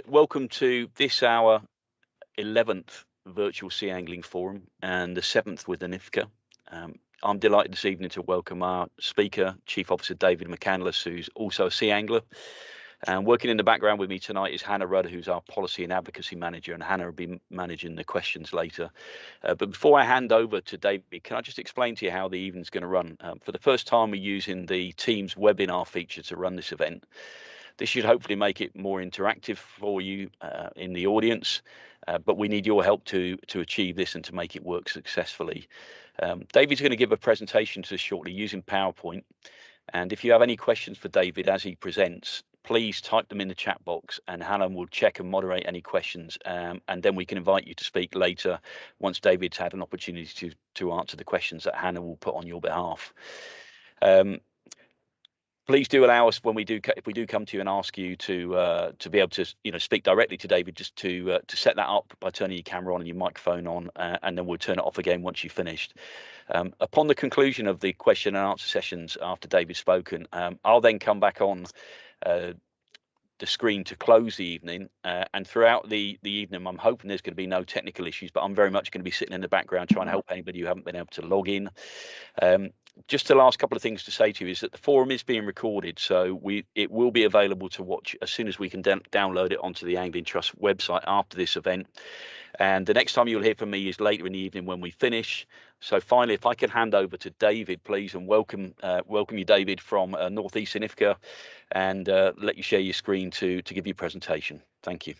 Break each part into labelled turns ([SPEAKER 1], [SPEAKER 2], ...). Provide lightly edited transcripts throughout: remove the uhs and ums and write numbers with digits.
[SPEAKER 1] Welcome to this our 11th virtual sea angling forum and the 7th with the IFCA. I'm delighted this evening to welcome our speaker, Chief Officer David McCandless, who's also a sea angler. And working in the background with me tonight is Hannah Rudd, who's our Policy and Advocacy Manager, and Hannah will be managing the questions later. But before I hand over to David, can I just explain to you how the evening's going to run? For the first time, we're using the Teams webinar feature to run this event. This should hopefully make it more interactive for you in the audience, but we need your help to achieve this and to make it work successfully. David's going to give a presentation to us shortly using PowerPoint, and if you have any questions for David as he presents, please type them in the chat box and Hannah will check and moderate any questions, and then we can invite you to speak later once David's had an opportunity to answer the questions that Hannah will put on your behalf. Please do allow us when if we do come to you and ask you to be able to speak directly to David, just to set that up by turning your camera on and your microphone on, and then we'll turn it off again once you've finished. Upon the conclusion of the question and answer sessions after David's spoken, I'll then come back on the screen to close the evening, and throughout the evening I'm hoping there's going to be no technical issues, but I'm very much going to be sitting in the background trying to help anybody who haven't been able to log in. Just the last couple of things to say to you is that the forum is being recorded, so it will be available to watch as soon as we can download it onto the Angling Trust website after this event. And the next time you'll hear from me is later in the evening when we finish. So finally, if I could hand over to David, please, and welcome you, David, from North Eastern IFCA, and let you share your screen to give your presentation. Thank you.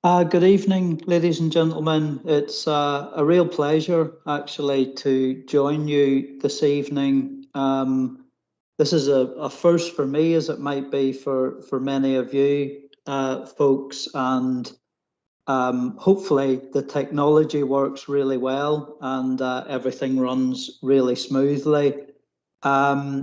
[SPEAKER 2] Good evening, ladies and gentlemen. It's a real pleasure, actually, to join you this evening. This is a first for me, as it might be for many of you folks, and hopefully the technology works really well and everything runs really smoothly. As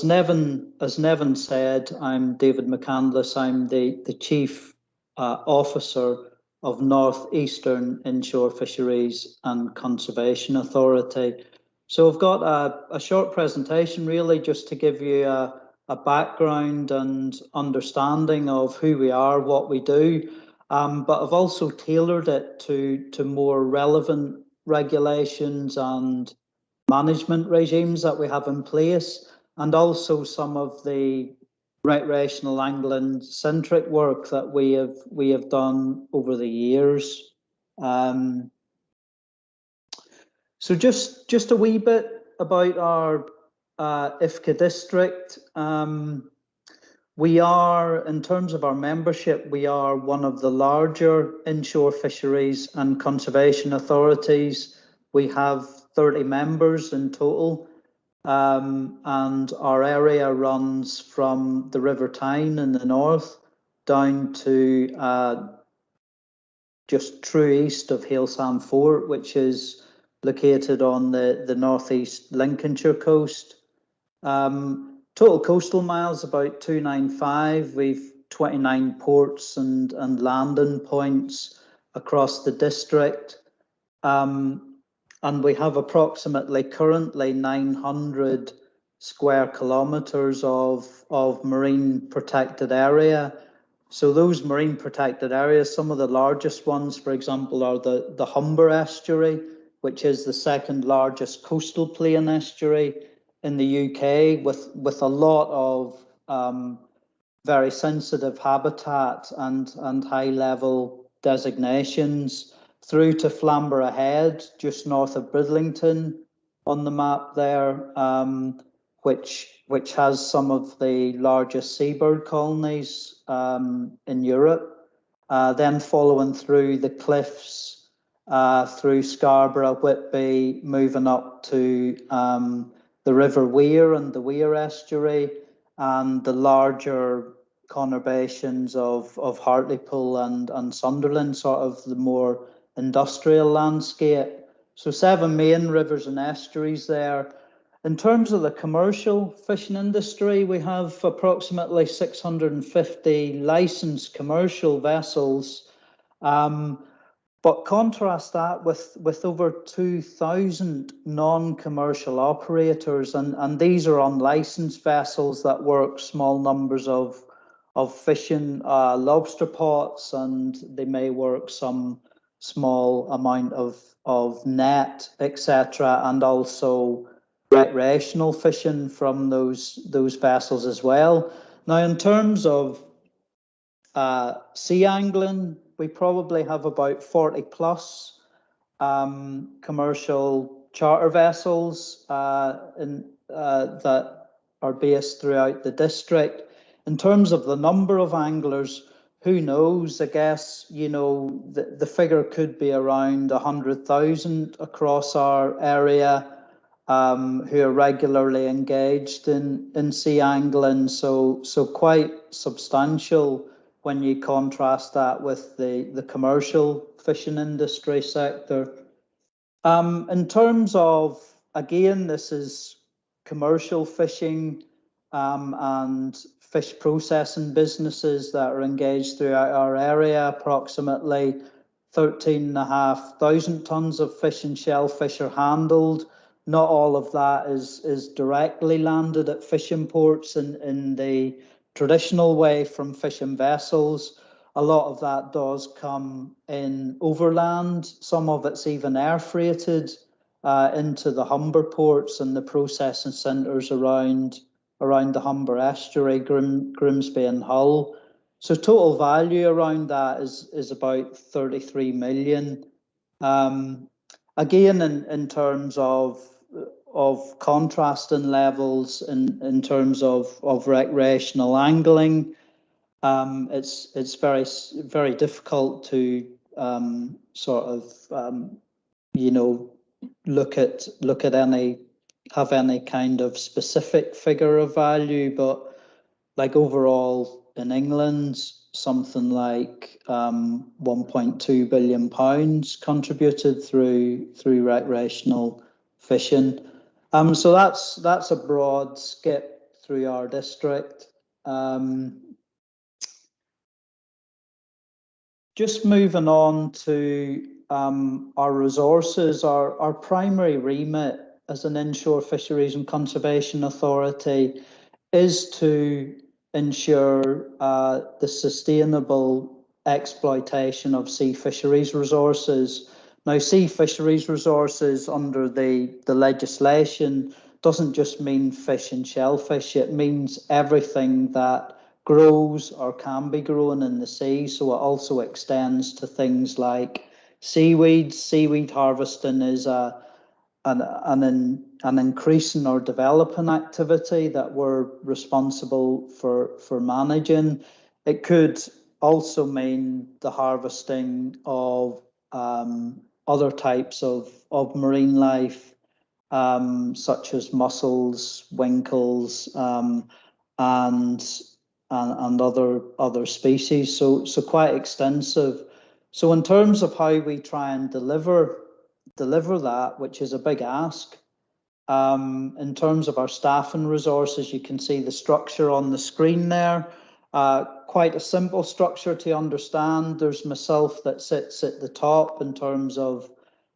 [SPEAKER 2] Nevin said, I'm David McCandless. I'm the Chief Officer of North Eastern Inshore Fisheries and Conservation Authority. So I've got a short presentation really just to give you a background and understanding of who we are, what we do, but I've also tailored it to more relevant regulations and management regimes that we have in place, and also some of the recreational angling centric work that we have done over the years. So just a wee bit about our IFCA district. We are, in terms of our membership, we are one of the larger inshore fisheries and conservation authorities. We have 30 members in total, and our area runs from the River Tyne in the north down to just true east of Halesam Fort, which is located on the northeast Lincolnshire coast. Total coastal miles about 295. We've 29 ports and landing points across the district. And we have approximately currently 900 square kilometres of marine protected area. So those marine protected areas, some of the largest ones, for example, are the Humber estuary, which is the second largest coastal plain estuary in the UK, with a lot of very sensitive habitat and high level designations, through to Flamborough Head, just north of Bridlington on the map there, which has some of the largest seabird colonies in Europe. Then following through the cliffs, through Scarborough, Whitby, moving up to the River Wear and the Wear estuary, and the larger conurbations of Hartlepool and Sunderland, sort of the more industrial landscape. So 7 main rivers and estuaries there. In terms of the commercial fishing industry, we have approximately 650 licensed commercial vessels. But contrast that with over 2,000 non-commercial operators, and these are unlicensed vessels that work small numbers of fishing lobster pots, and they may work some small amount of net, etc., and also recreational fishing from those vessels as well. Now, in terms of sea angling, we probably have about 40 plus commercial charter vessels that are based throughout the district. In terms of the number of anglers, who knows? I guess, you know, the figure could be around 100,000 across our area who are regularly engaged in sea angling. So quite substantial when you contrast that with the commercial fishing industry sector. In terms of, again, this is commercial fishing and fish processing businesses that are engaged throughout our area. Approximately 13,500 tonnes of fish and shellfish are handled. Not all of that is directly landed at fishing ports in the traditional way from fishing vessels. A lot of that does come in overland. Some of it's even air freighted into the Humber ports and the processing centres around the Humber estuary, Grimsby and Hull. So total value around that is about 33 million. Again, in terms of contrasting levels in terms of recreational angling, it's very difficult to sort of you know look at any kind of specific figure of value, but like overall in England, something like £1.2 billion contributed through recreational fishing. So that's a broad skip through our district. Just moving on to our resources, our primary remit as an inshore fisheries and conservation authority is to ensure the sustainable exploitation of sea fisheries resources. Now, sea fisheries resources under the legislation doesn't just mean fish and shellfish, it means everything that grows or can be grown in the sea. So it also extends to things like seaweeds. Seaweed harvesting is an increasing or developing activity that we're responsible for managing. It could also mean the harvesting of other types of marine life, such as mussels, winkles, and other species. So quite extensive. So in terms of how we try and deliver that, which is a big ask, in terms of our staffing resources, you can see the structure on the screen there. Quite a simple structure to understand. There's myself that sits at the top in terms of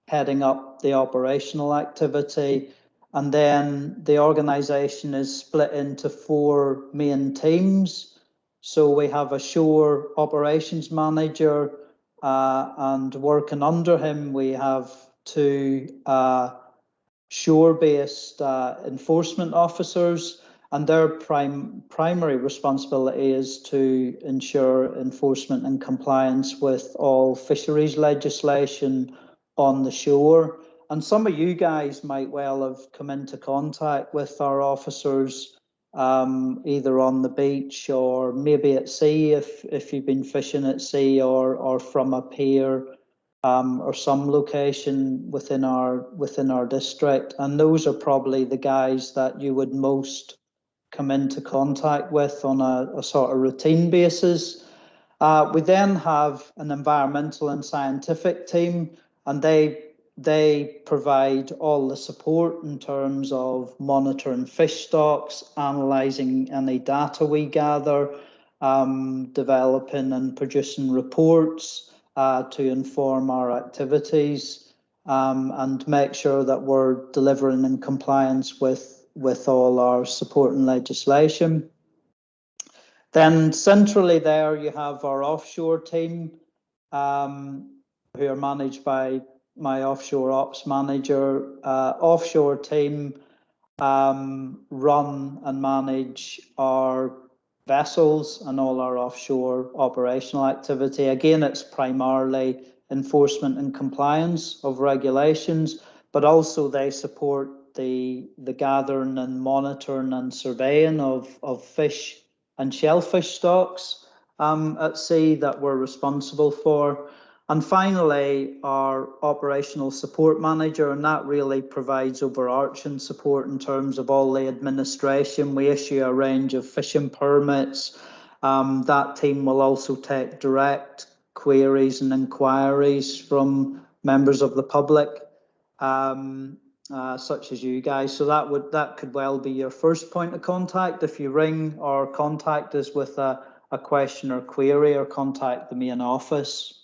[SPEAKER 2] heading up the operational activity. And then the organisation is split into 4 main teams. So we have a shore operations manager, and working under him, we have 2 shore-based enforcement officers, and their primary responsibility is to ensure enforcement and compliance with all fisheries legislation on the shore. And some of you guys might well have come into contact with our officers either on the beach or maybe at sea if you've been fishing at sea, or from a pier or some location within our district. And those are probably the guys that you would most come into contact with on a sort of routine basis. We then have an environmental and scientific team, and they They provide all the support in terms of monitoring fish stocks, analysing any data we gather, developing and producing reports to inform our activities, and make sure that we're delivering in compliance with all our supporting legislation. Then centrally there you have our offshore team, who are managed by my offshore ops manager. Offshore team run and manage our vessels and all our offshore operational activity. Again, it's primarily enforcement and compliance of regulations, but also they support the gathering and monitoring and surveying of fish and shellfish stocks at sea that we're responsible for. And finally, our operational support manager, and that really provides overarching support in terms of all the administration. We issue a range of fishing permits. That team will also take direct queries and inquiries from members of the public, such as you guys. So that could well be your first point of contact. If you ring or contact us with a question or query, or contact the main office.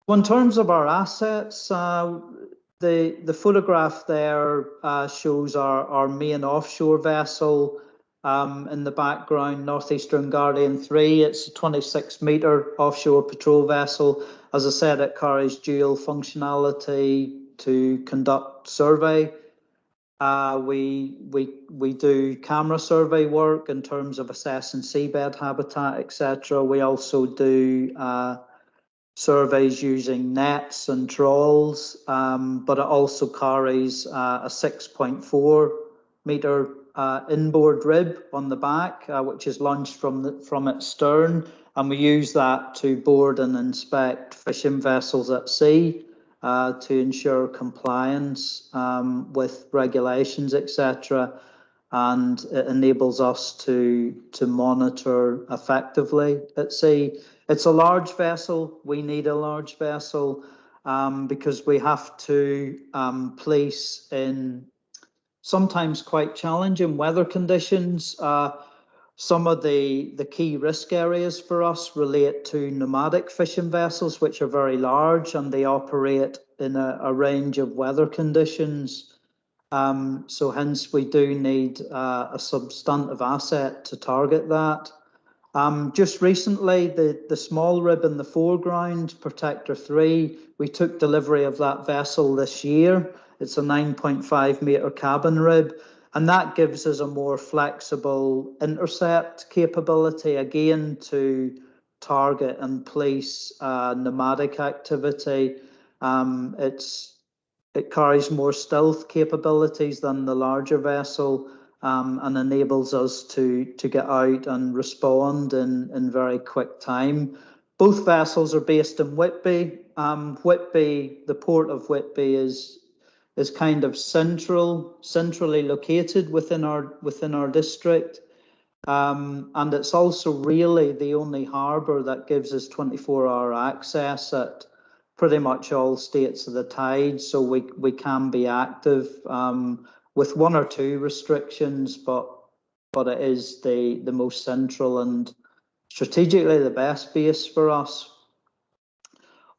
[SPEAKER 2] In terms of our assets, the photograph there shows our main offshore vessel in the background, North Eastern Guardian 3. It's a 26-metre offshore patrol vessel. As I said, it carries dual functionality to conduct survey. We do camera survey work in terms of assessing seabed habitat, etc. We also do surveys using nets and trawls, but it also carries a 6.4 metre inboard rib on the back, which is launched from its stern, and we use that to board and inspect fishing vessels at sea to ensure compliance with regulations, etc. And it enables us to monitor effectively at sea. It's a large vessel. We need a large vessel because we have to police in sometimes quite challenging weather conditions. Some of the key risk areas for us relate to nomadic fishing vessels, which are very large and they operate in a range of weather conditions. So hence we do need a substantive asset to target that. Just recently, the small rib in the foreground, Protector 3, we took delivery of that vessel this year. It's a 9.5 metre cabin rib, and that gives us a more flexible intercept capability, again, to target and police nomadic activity. It carries more stealth capabilities than the larger vessel, and enables us to get out and respond in very quick time. Both vessels are based in Whitby. Whitby, the port of Whitby is kind of centrally located within our district, and it's also really the only harbour that gives us 24-hour access at pretty much all states of the tide, so we can be active with one or two restrictions, but it is the most central and strategically the best base for us.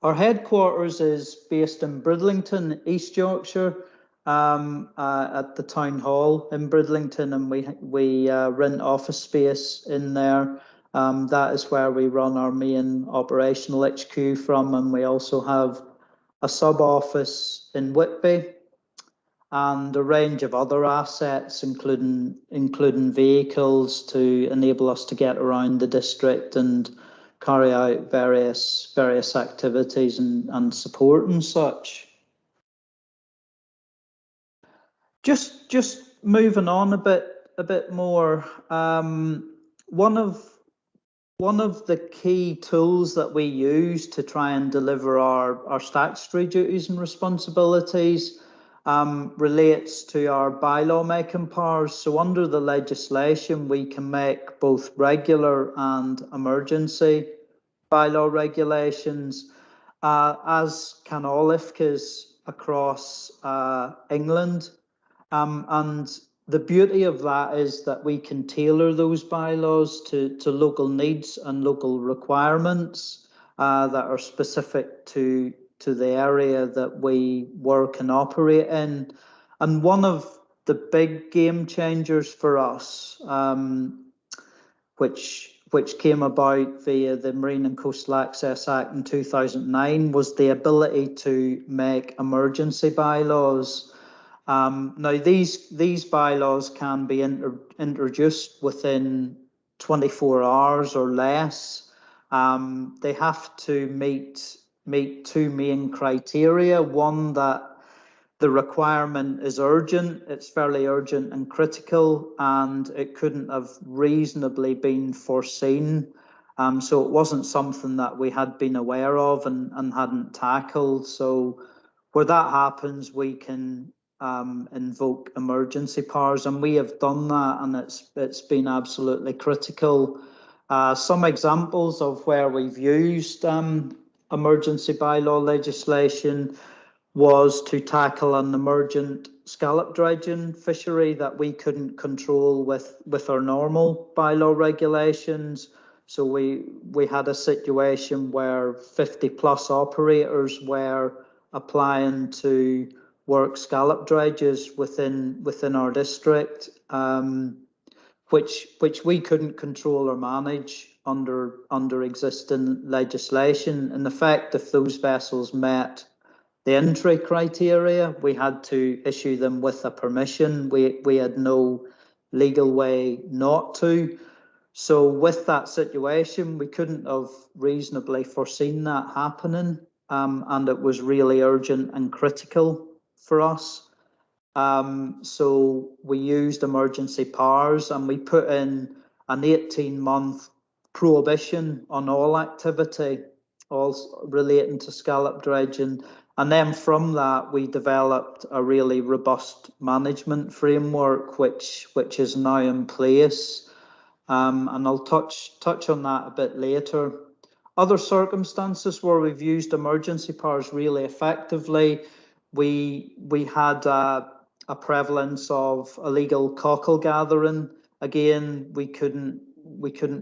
[SPEAKER 2] Our headquarters is based in Bridlington, East Yorkshire, at the town hall in Bridlington, and we rent office space in there. That is where we run our main operational HQ from, and we also have a sub-office in Whitby and a range of other assets, including vehicles to enable us to get around the district and carry out various activities and support and such. Just moving on a bit more. One of the key tools that we use to try and deliver our statutory duties and responsibilities relates to our bylaw making powers. So under the legislation, we can make both regular and emergency bylaw regulations. as can all IFCAs across England. And the beauty of that is that we can tailor those bylaws to local needs and local requirements that are specific to the area that we work and operate in. And one of the big game changers for us, which came about via the Marine and Coastal Access Act in 2009, was the ability to make emergency bylaws. Now, these bylaws can be introduced within 24 hours or less. They have to meet two main criteria. One, that the requirement is urgent, it's fairly urgent and critical, and it couldn't have reasonably been foreseen. So it wasn't something that we had been aware of and hadn't tackled. So where that happens, we can invoke emergency powers, and we have done that, and it's been absolutely critical. Some examples of where we've used emergency bylaw legislation was to tackle an emergent scallop dredging fishery that we couldn't control with our normal bylaw regulations. So we had a situation where 50+ operators were applying to work scallop dredges within our district, which we couldn't control or manage under existing legislation. In effect, if those vessels met the entry criteria, we had to issue them with a permission. We had no legal way not to. So with that situation, we couldn't have reasonably foreseen that happening, and it was really urgent and critical for us. So we used emergency powers, and we put in an 18-month prohibition on all activity, all relating to scallop dredging. And then from that, we developed a really robust management framework, which is now in place. And I'll touch on that a bit later. Other circumstances where we've used emergency powers really effectively, we had a prevalence of illegal cockle gathering. Again, we couldn't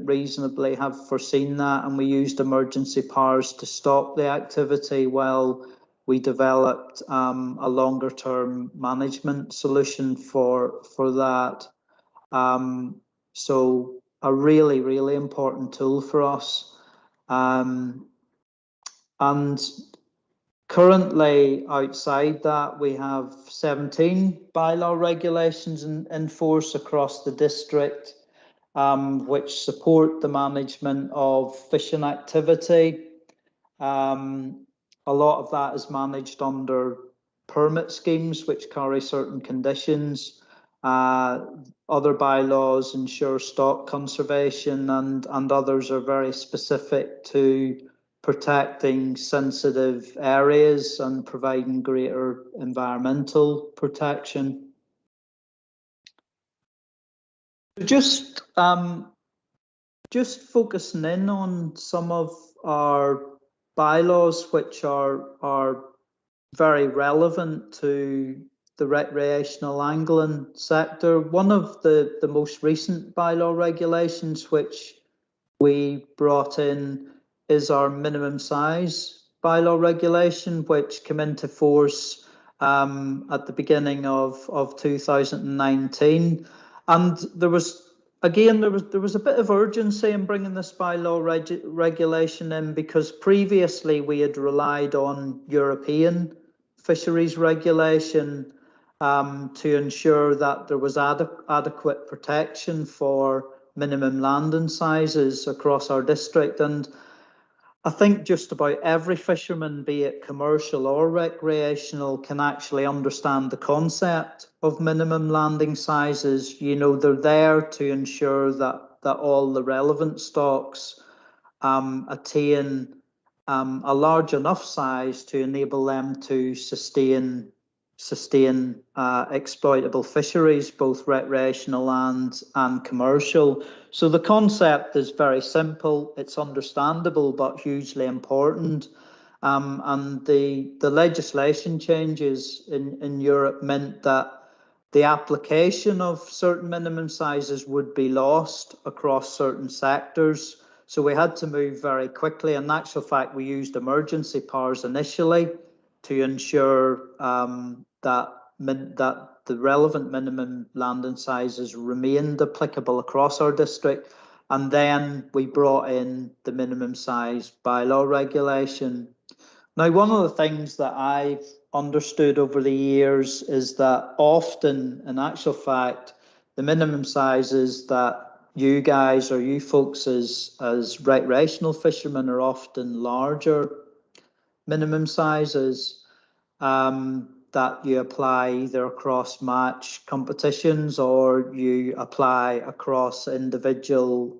[SPEAKER 2] reasonably have foreseen that, and we used emergency powers to stop the activity while we developed a longer-term management solution for that. So a really, really important tool for us. And currently, outside that, we have 17 bylaw regulations in force across the district, which support the management of fishing activity. A lot of that is managed under permit schemes, which carry certain conditions. Other bylaws ensure stock conservation, and others are very specific to protecting sensitive areas and providing greater environmental protection. Just focusing in on some of our bylaws, which are very relevant to the recreational angling sector. One of the most recent bylaw regulations which we brought in is our minimum size bylaw regulation, which came into force at the beginning of 2019. And there was a bit of urgency in bringing this bylaw regulation in, because previously we had relied on European fisheries regulation to ensure that there was adequate protection for minimum landing sizes across our district. And I think just about every fisherman, be it commercial or recreational, can actually understand the concept of minimum landing sizes. You know, they're there to ensure that all the relevant stocks attain a large enough size to enable them to sustain exploitable fisheries, both recreational and commercial. So the concept is very simple, it's understandable, but hugely important. And the legislation changes in Europe meant that the application of certain minimum sizes would be lost across certain sectors. So we had to move very quickly. In actual fact, we used emergency powers initially to ensure that the relevant minimum landing sizes remained applicable across our district. And then we brought in the minimum size bylaw regulation. Now, one of the things that I've understood over the years is that often, in actual fact, the minimum sizes that you guys or you folks as recreational fishermen are often larger minimum sizes that you apply either across match competitions or you apply across individual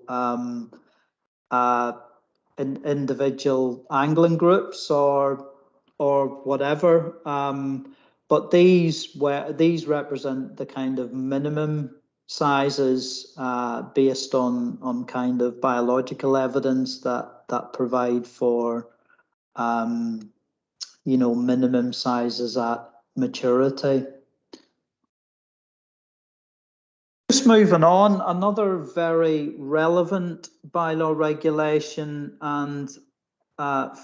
[SPEAKER 2] individual angling groups or whatever. But these represent the kind of minimum sizes based on kind of biological evidence that provide for minimum sizes at maturity. Just moving on, another very relevant bylaw regulation, and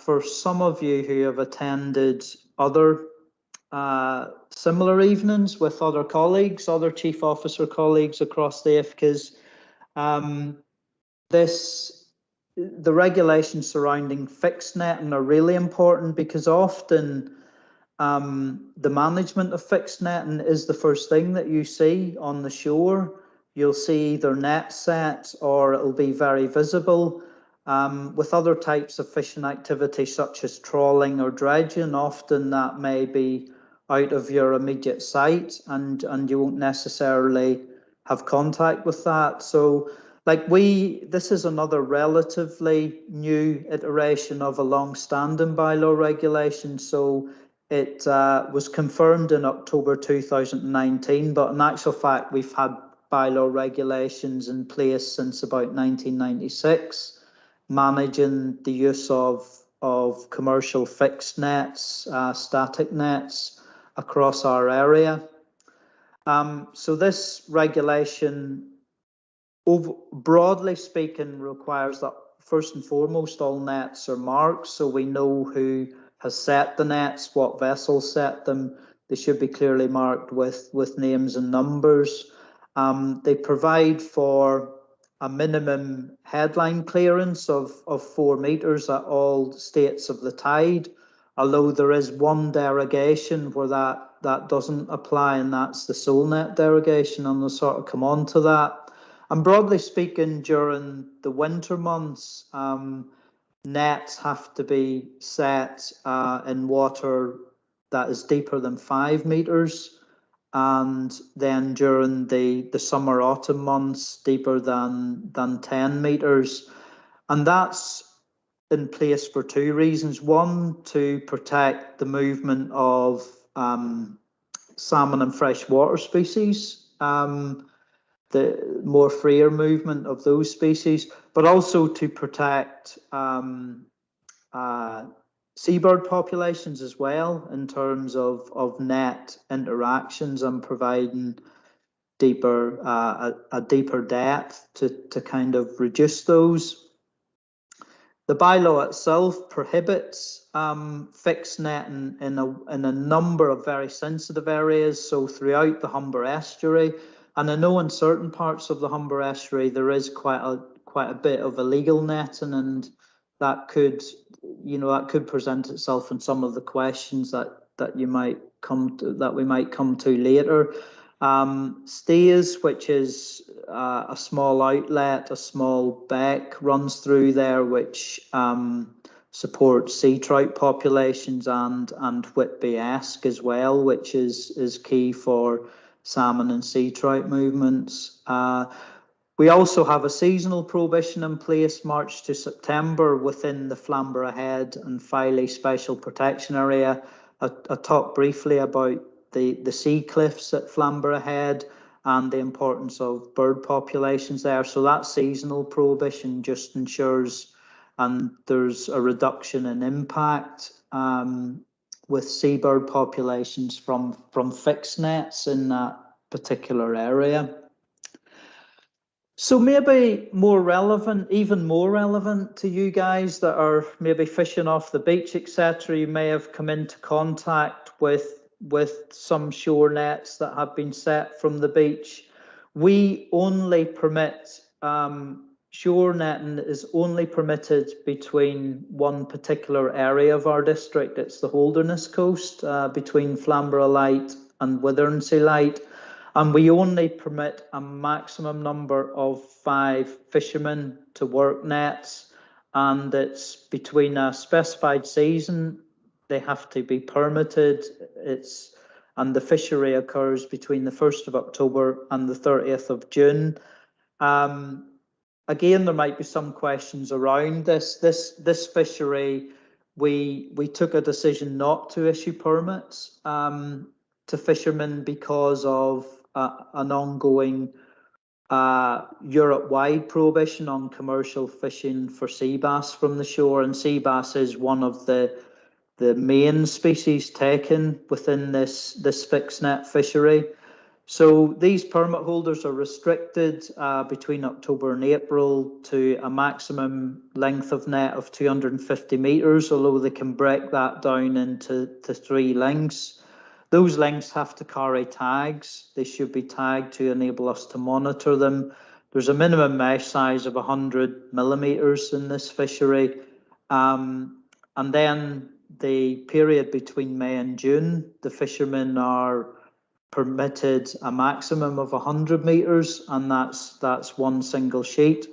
[SPEAKER 2] for some of you who have attended other similar evenings with other colleagues, other chief officer colleagues across the IFCAs, the regulations surrounding fixed netting are really important because often the management of fixed netting is the first thing that you see on the shore. You'll see either net sets or it'll be very visible. With other types of fishing activity such as trawling or dredging, often that may be out of your immediate sight and you won't necessarily have contact with that. So this is another relatively new iteration of a long-standing bylaw regulation. So it was confirmed in October 2019, but in actual fact, we've had bylaw regulations in place since about 1996, managing the use of commercial fixed nets, static nets across our area. So this regulation, broadly speaking, requires that first and foremost all nets are marked, so we know who has set the nets, what vessels set them. They should be clearly marked with names and numbers. They provide for a minimum headline clearance of 4 metres at all states of the tide, although there is one derogation where that doesn't apply, and that's the sole net derogation, and we'll sort of come on to that. And broadly speaking, during the winter months, nets have to be set in water that is deeper than 5 metres, and then during the summer autumn months deeper than 10 metres. And that's in place for 2 reasons. One, to protect the movement of salmon and freshwater species, the more freer movement of those species, but also to protect seabird populations as well in terms of net interactions and providing a deeper depth to kind of reduce those. The bylaw itself prohibits fixed netting in a number of very sensitive areas. So throughout the Humber estuary, and I know in certain parts of the Humber estuary there is quite a bit of illegal netting, and that could present itself in some of the questions that we might come to later. Stays, which is a small outlet, a small beck runs through there, which supports sea trout populations and Whitby-esque as well, which is key for salmon and sea trout movements. We also have a seasonal prohibition in place, March to September, within the Flamborough Head and Filey Special Protection Area. I talked briefly about the sea cliffs at Flamborough Head and the importance of bird populations there. So that seasonal prohibition just ensures, and there's a reduction in impact with seabird populations from fixed nets in that particular area. So maybe more relevant, even more relevant to you guys that are maybe fishing off the beach, etc. You may have come into contact with some shore nets that have been set from the beach. We only permit, shore netting is only permitted between one particular area of our district. It's the Holderness Coast, between Flamborough Light and Withernsea Light. And we only permit a maximum number of 5 fishermen to work nets, and it's between a specified season. They have to be permitted. And the fishery occurs between the 1st of October and the 30th of June. Again, there might be some questions around this fishery. We took a decision not to issue permits to fishermen because of an ongoing Europe-wide prohibition on commercial fishing for sea bass from the shore, and sea bass is one of the main species taken within this fixed net fishery. So these permit holders are restricted between October and April to a maximum length of net of 250 metres, although they can break that down into 3 lengths. Those lengths have to carry tags. They should be tagged to enable us to monitor them. There's a minimum mesh size of 100 millimetres in this fishery. And then the period between May and June, the fishermen are permitted a maximum of 100 metres, and that's one single sheet.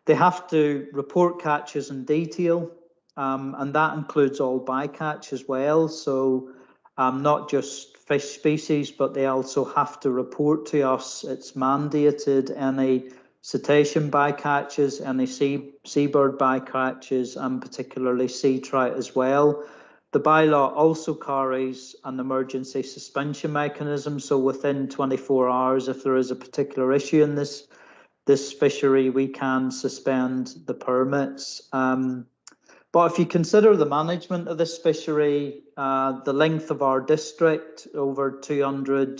[SPEAKER 2] They have to report catches in detail, and that includes all bycatch as well. So not just fish species, but they also have to report to us. It's mandated any cetacean bycatches, any seabird bycatches, and particularly sea trout as well. The bylaw also carries an emergency suspension mechanism, so within 24 hours, if there is a particular issue in this fishery, we can suspend the permits. But if you consider the management of this fishery, the length of our district, over 200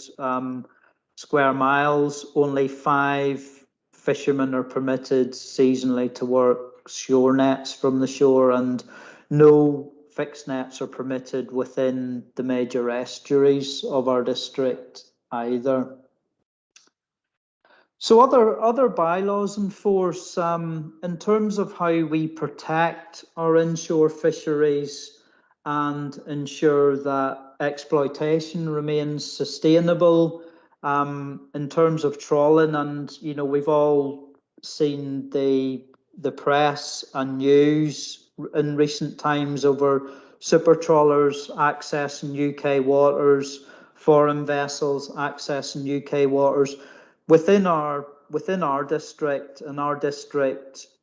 [SPEAKER 2] square miles, only 5 fishermen are permitted seasonally to work shore nets from the shore, and no fixed nets are permitted within the major estuaries of our district either. So other bylaws in force, in terms of how we protect our inshore fisheries and ensure that exploitation remains sustainable, in terms of trawling, and we've all seen the press and news in recent times over super trawlers accessing UK waters, foreign vessels accessing UK waters. Within our district,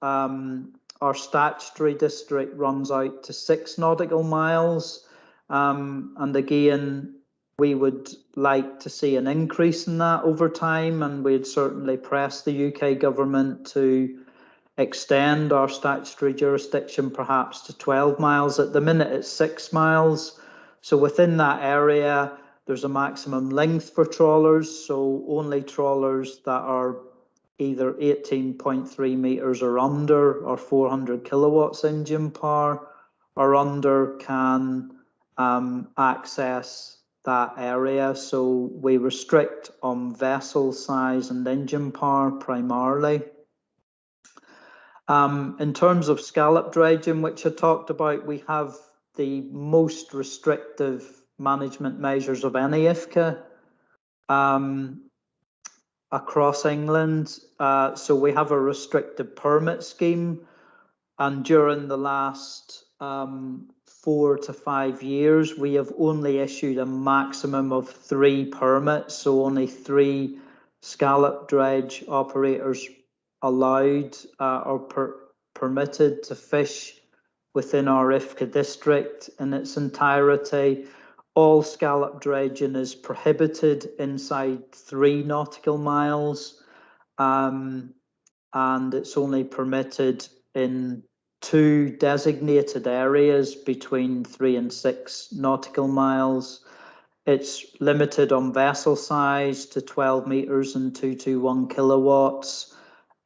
[SPEAKER 2] our statutory district runs out to 6 nautical miles, and again, we would like to see an increase in that over time, and we'd certainly press the UK government to extend our statutory jurisdiction perhaps to 12 miles. At the minute, it's 6 miles. So within that area, there's a maximum length for trawlers. So only trawlers that are either 18.3 metres or under, or 400 kilowatts engine power or under, can access that area. So we restrict on vessel size and engine power primarily. In terms of scallop dredging, which I talked about, we have the most restrictive management measures of any IFCA across England. So we have a restricted permit scheme, and during the last 4 to 5 years, we have only issued a maximum of 3 permits, so only 3 scallop dredge operators allowed or permitted to fish within our IFCA district in its entirety. All scallop dredging is prohibited inside 3 nautical miles, and it's only permitted in 2 designated areas between 3 and 6 nautical miles. It's limited on vessel size to 12 meters and 221 kilowatts.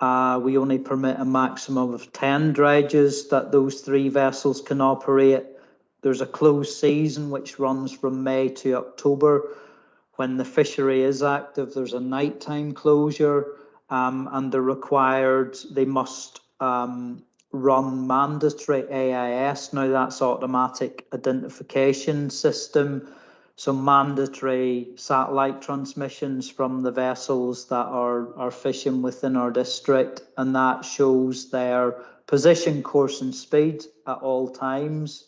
[SPEAKER 2] We only permit a maximum of 10 dredges that those 3 vessels can operate. There's a closed season which runs from May to October. When the fishery is active, there's a nighttime closure, and they must run mandatory AIS. Now that's automatic identification system. So mandatory satellite transmissions from the vessels that are fishing within our district, and that shows their position, course and speed at all times,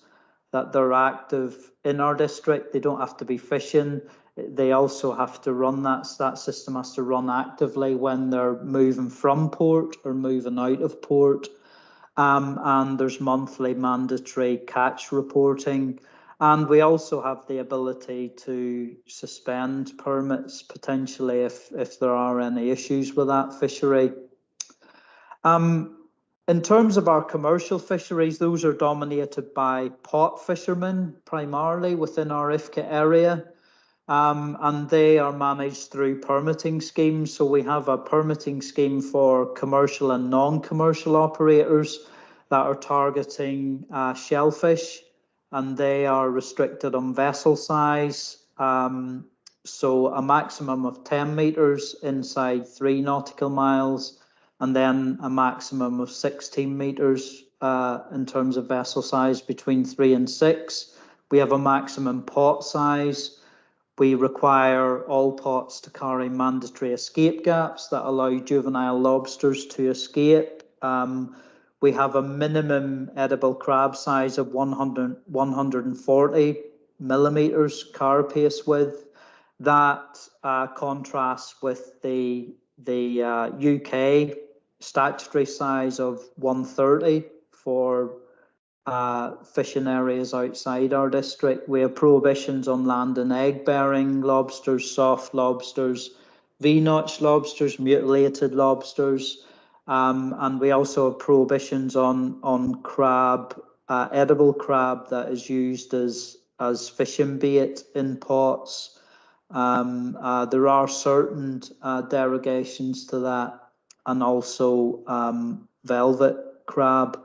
[SPEAKER 2] that they're active in our district. They don't have to be fishing. They also have to run that system has to run actively when they're moving from port or moving out of port. And there's monthly mandatory catch reporting. And we also have the ability to suspend permits potentially if there are any issues with that fishery. In terms of our commercial fisheries, those are dominated by pot fishermen primarily within our IFCA area. And they are managed through permitting schemes. So we have a permitting scheme for commercial and non-commercial operators that are targeting shellfish, and they are restricted on vessel size. So a maximum of 10 meters inside 3 nautical miles, and then a maximum of 16 meters in terms of vessel size between 3 and 6. We have a maximum pot size. We require all pots to carry mandatory escape gaps that allow juvenile lobsters to escape. We have a minimum edible crab size of 140 millimeters carapace width. That contrasts with the UK statutory size of 130 for fishing areas outside our district. We have prohibitions on land and egg-bearing lobsters, soft lobsters, V-notch lobsters, mutilated lobsters, and we also have prohibitions on crab, edible crab that is used as fishing bait in pots. There are certain derogations to that, and also velvet crab.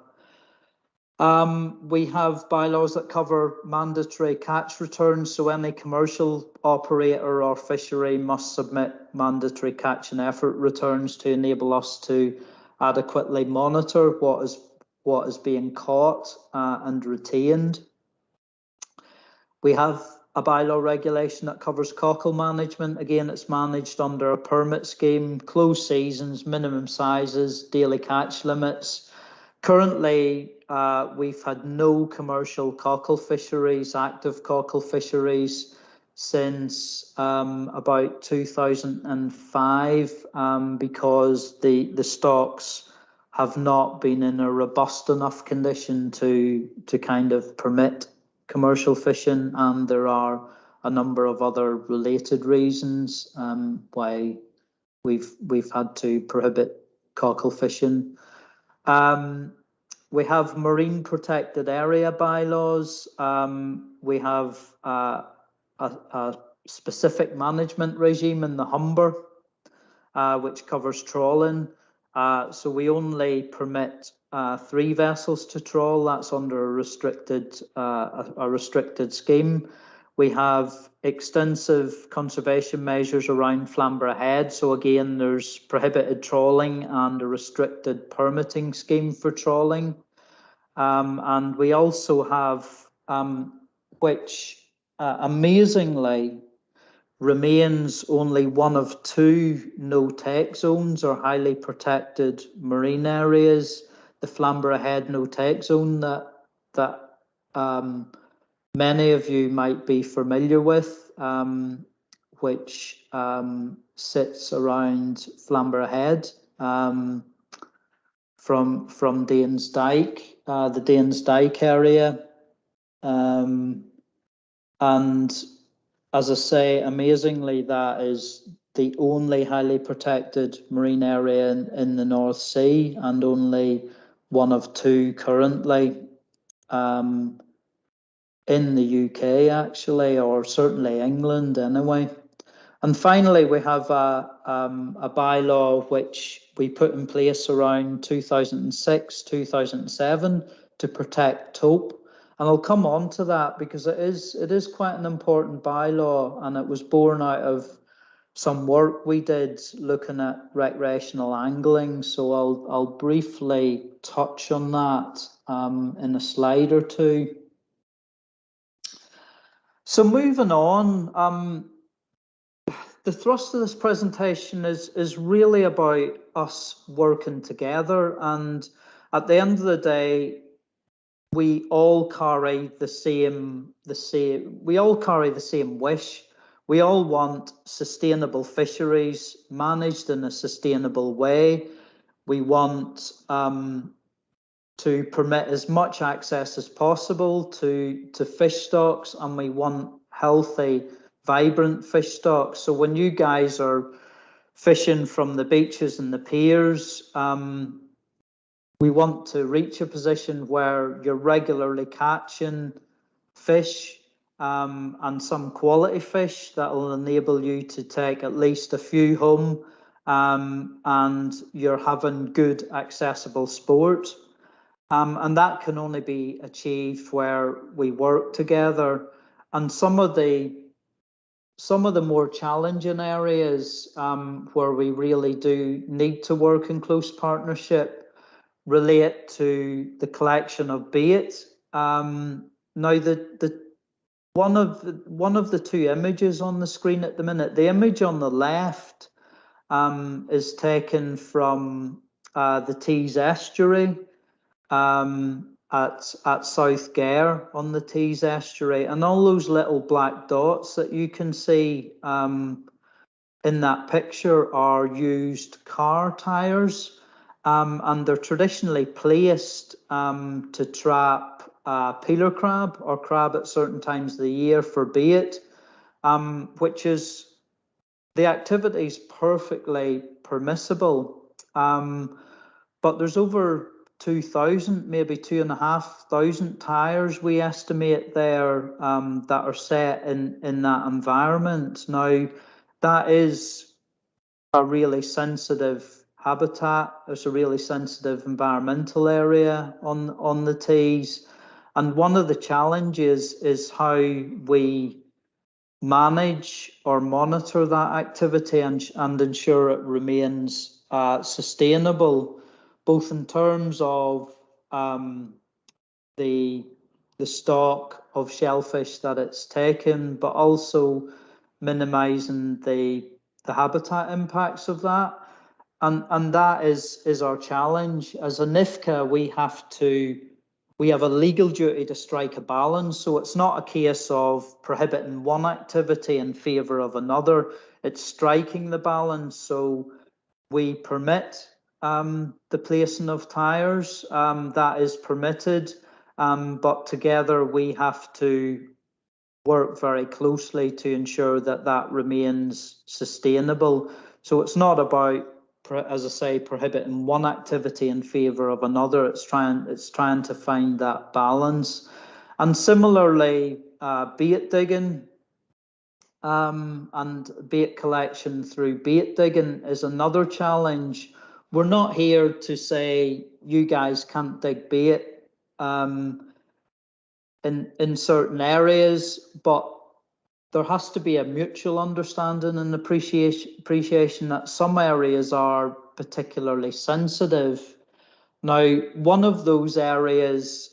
[SPEAKER 2] We have bylaws that cover mandatory catch returns, so any commercial operator or fishery must submit mandatory catch and effort returns to enable us to adequately monitor what is being caught and retained. We have a bylaw regulation that covers cockle management. Again, it's managed under a permit scheme, closed seasons, minimum sizes, daily catch limits. Currently, we've had no commercial cockle fisheries, active cockle fisheries, since about 2005, because the stocks have not been in a robust enough condition to kind of permit commercial fishing, and there are a number of other related reasons why we've had to prohibit cockle fishing. We have marine protected area bylaws. We have a specific management regime in the Humber, which covers trawling. So we only permit 3 vessels to trawl. That's under a restricted scheme. We have extensive conservation measures around Flamborough Head. So again, there's prohibited trawling and a restricted permitting scheme for trawling. And we also have, which amazingly remains only one of 2 no-take zones or highly protected marine areas, the Flamborough Head no-take zone that many of you might be familiar with, which sits around Flamborough Head from Danes Dyke, the Danes Dyke area. And as I say, amazingly, that is the only highly protected marine area in the North Sea, and only one of two currently in the UK, actually, or certainly England anyway. And finally, we have a bylaw which we put in place around 2006, 2007 to protect taupe. And I'll come on to that because it is quite an important bylaw, and it was born out of some work we did looking at recreational angling. So I'll briefly touch on that in a slide or two. So moving on, the thrust of this presentation is really about us working together, and at the end of the day, we all carry the same wish. We all want sustainable fisheries managed in a sustainable way. We want to permit as much access as possible to fish stocks, and we want healthy, vibrant fish stocks. So when you guys are fishing from the beaches and the piers, we want to reach a position where you're regularly catching fish and some quality fish that will enable you to take at least a few home, and you're having good accessible sport. And that can only be achieved where we work together. And some of the more challenging areas where we really do need to work in close partnership relate to the collection of bait. Now, one of the two images on the screen at the minute, the image on the left is taken from the Tees estuary. At South Gare on the Tees estuary, and all those little black dots that you can see in that picture are used car tires, and they're traditionally placed to trap peeler crab or crab at certain times of the year for bait, which is the activity is perfectly permissible, but there's over 2,000, maybe 2,500 tires we estimate there that are set in that environment. Now, that is a really sensitive habitat. It's a really sensitive environmental area on the Tees. And one of the challenges is how we manage or monitor that activity and ensure it remains sustainable, both in terms of the stock of shellfish that it's taken, but also minimizing the habitat impacts of that. And that is our challenge. As an IFCA, we have a legal duty to strike a balance. So it's not a case of prohibiting one activity in favour of another. It's striking the balance. So we permit the placing of tires, that is permitted, but together we have to work very closely to ensure that that remains sustainable. So it's not about, as I say, prohibiting one activity in favour of another. It's trying to find that balance. And similarly, bait digging and bait collection through bait digging is another challenge. We're not here to say you guys can't dig bait in certain areas, but there has to be a mutual understanding and appreciation that some areas are particularly sensitive. Now, one of those areas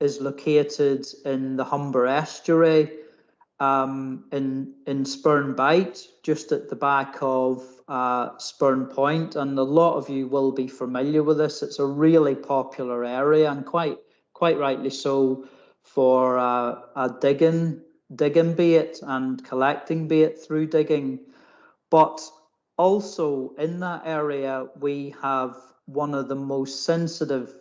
[SPEAKER 2] is located in the Humber estuary, in Spurn Bight, just at the back of Spurn Point, and a lot of you will be familiar with this. It's a really popular area, and quite rightly so, for digging bait and collecting bait through digging. But also in that area, we have one of the most sensitive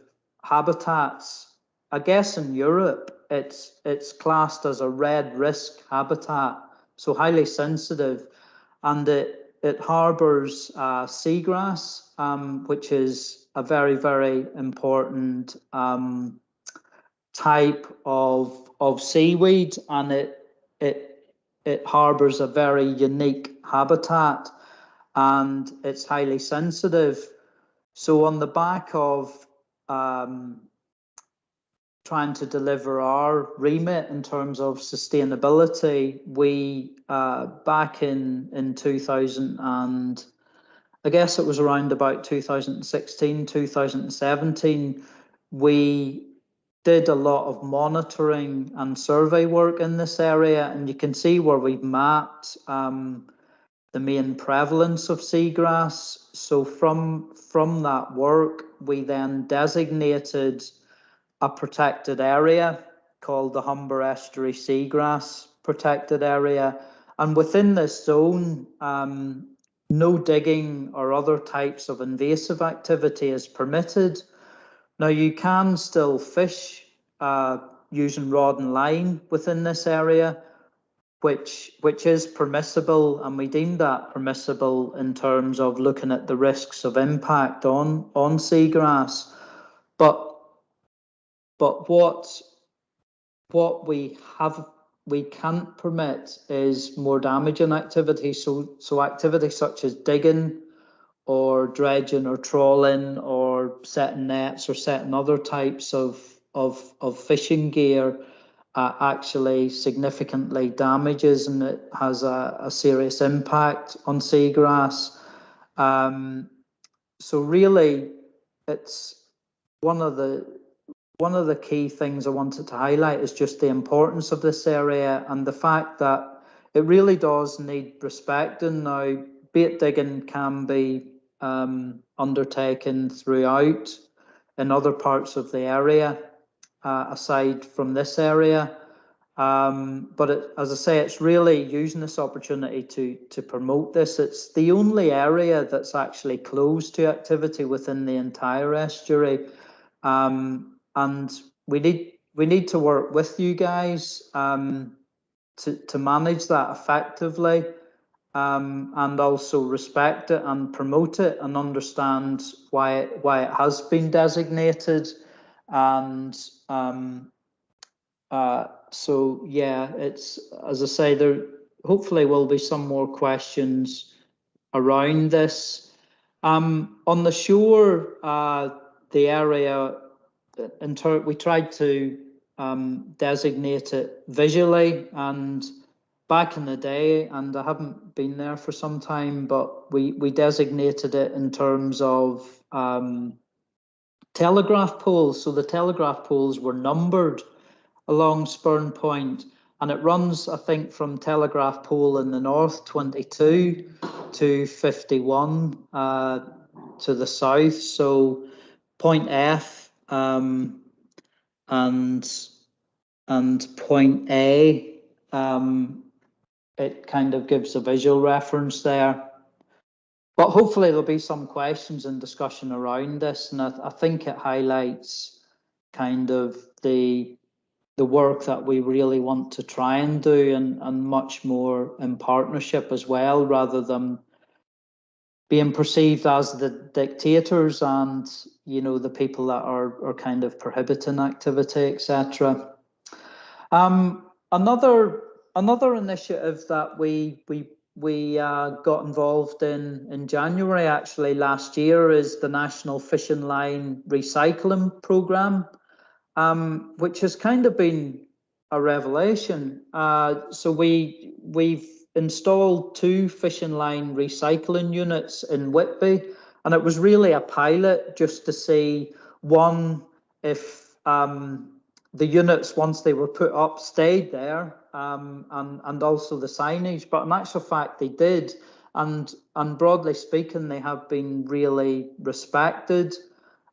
[SPEAKER 2] habitats, I guess, in Europe. It's classed as a red risk habitat, so highly sensitive, and it harbours seagrass, which is a very, very important type of seaweed, and it harbours a very unique habitat, and it's highly sensitive. So on the back of trying to deliver our remit in terms of sustainability, we back in 2000, and I guess it was around about 2016, 2017, we did a lot of monitoring and survey work in this area, and you can see where we've mapped the main prevalence of seagrass. So from that work, we then designated a protected area called the Humber Estuary Seagrass Protected Area. And within this zone, no digging or other types of invasive activity is permitted. Now, you can still fish using rod and line within this area, which is permissible, and we deem that permissible in terms of looking at the risks of impact on seagrass. But what we can't permit is more damaging activity. So activity such as digging or dredging or trawling or setting nets or setting other types of fishing gear actually significantly damages, and it has a serious impact on seagrass. So really, it's one of the key things I wanted to highlight is just the importance of this area and the fact that it really does need respecting. Now, bait digging can be undertaken throughout in other parts of the area, aside from this area. But as I say, it's really using this opportunity to promote this. It's the only area that's actually closed to activity within the entire estuary. And we need to work with you guys to manage that effectively, and also respect it and promote it and understand why it has been designated. And so yeah, it's, as I say, there hopefully will be some more questions around this. On the shore, the area, we tried to designate it visually, and back in the day, and I haven't been there for some time, but we designated it in terms of telegraph poles. So the telegraph poles were numbered along Spurn Point, and it runs, I think, from Telegraph Pole in the north, 22, to 51 to the south. So Point F and Point A, it kind of gives a visual reference there. But hopefully there'll be some questions and discussion around this, and I think it highlights kind of the work that we really want to try and do, and much more in partnership as well, rather than being perceived as the dictators and, you know, the people that are kind of prohibiting activity, etc. Another initiative that we got involved in January, actually, last year, is the National Fishing Line Recycling Programme, which has kind of been a revelation. So we've installed 2 fishing line recycling units in Whitby, and it was really a pilot just to see, one, if the units, once they were put up, stayed there, and also the signage. But in actual fact, they did, and broadly speaking, they have been really respected.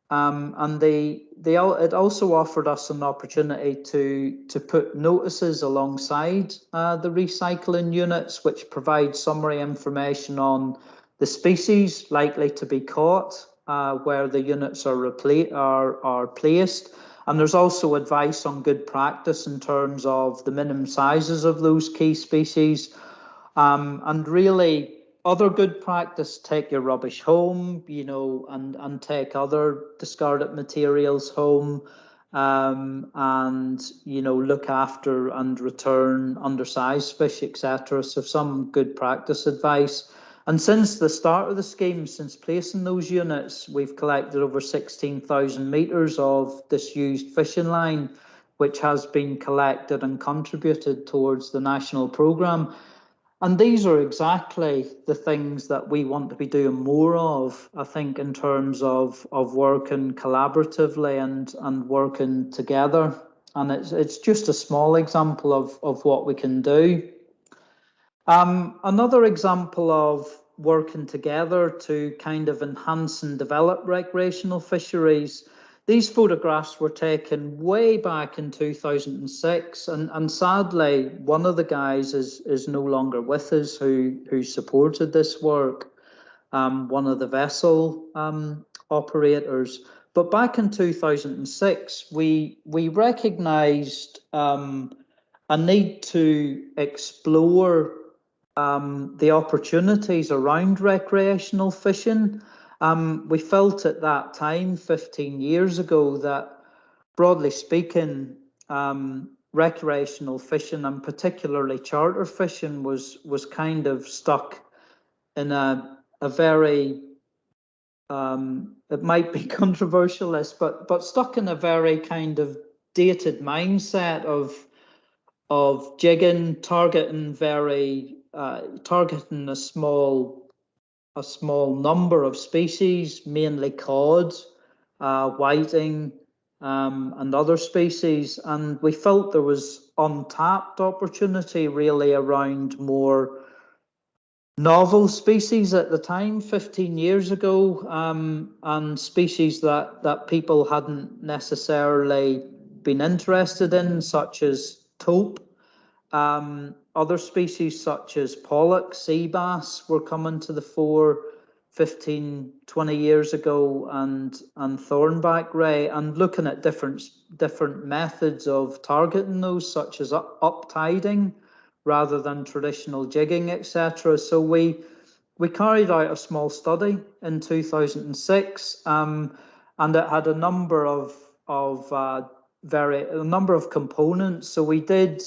[SPEAKER 2] And it also offered us an opportunity to put notices alongside the recycling units, which provide summary information on the species likely to be caught where the units are placed. And there's also advice on good practice in terms of the minimum sizes of those key species. And really, other good practice, take your rubbish home, you know, and take other discarded materials home, and, you know, look after and return undersized fish, etc. So some good practice advice. And since the start of the scheme, since placing those units, we've collected over 16,000 metres of disused fishing line, which has been collected and contributed towards the national programme. And these are exactly the things that we want to be doing more of, I think, in terms of working collaboratively and working together. And it's just a small example of what we can do. Another example of working together to kind of enhance and develop recreational fisheries. These photographs were taken way back in 2006, and sadly, one of the guys is no longer with us who supported this work, one of the vessel operators. But back in 2006, we recognised a need to explore the opportunities around recreational fishing. We felt at that time, 15 years ago, that broadly speaking, recreational fishing and particularly charter fishing was kind of stuck in a very it might be controversialist, but stuck in a very kind of dated mindset of jigging, targeting targeting a small number of species, mainly cod, whiting, and other species. And we felt there was untapped opportunity really around more novel species at the time, 15 years ago, and species that people hadn't necessarily been interested in, such as taupe. Other species such as pollock, sea bass were coming to the fore 15, 20 years ago, and thornback ray, and looking at different methods of targeting those, such as uptiding rather than traditional jigging, etc. So we carried out a small study in 2006, and it had a number of components. So we did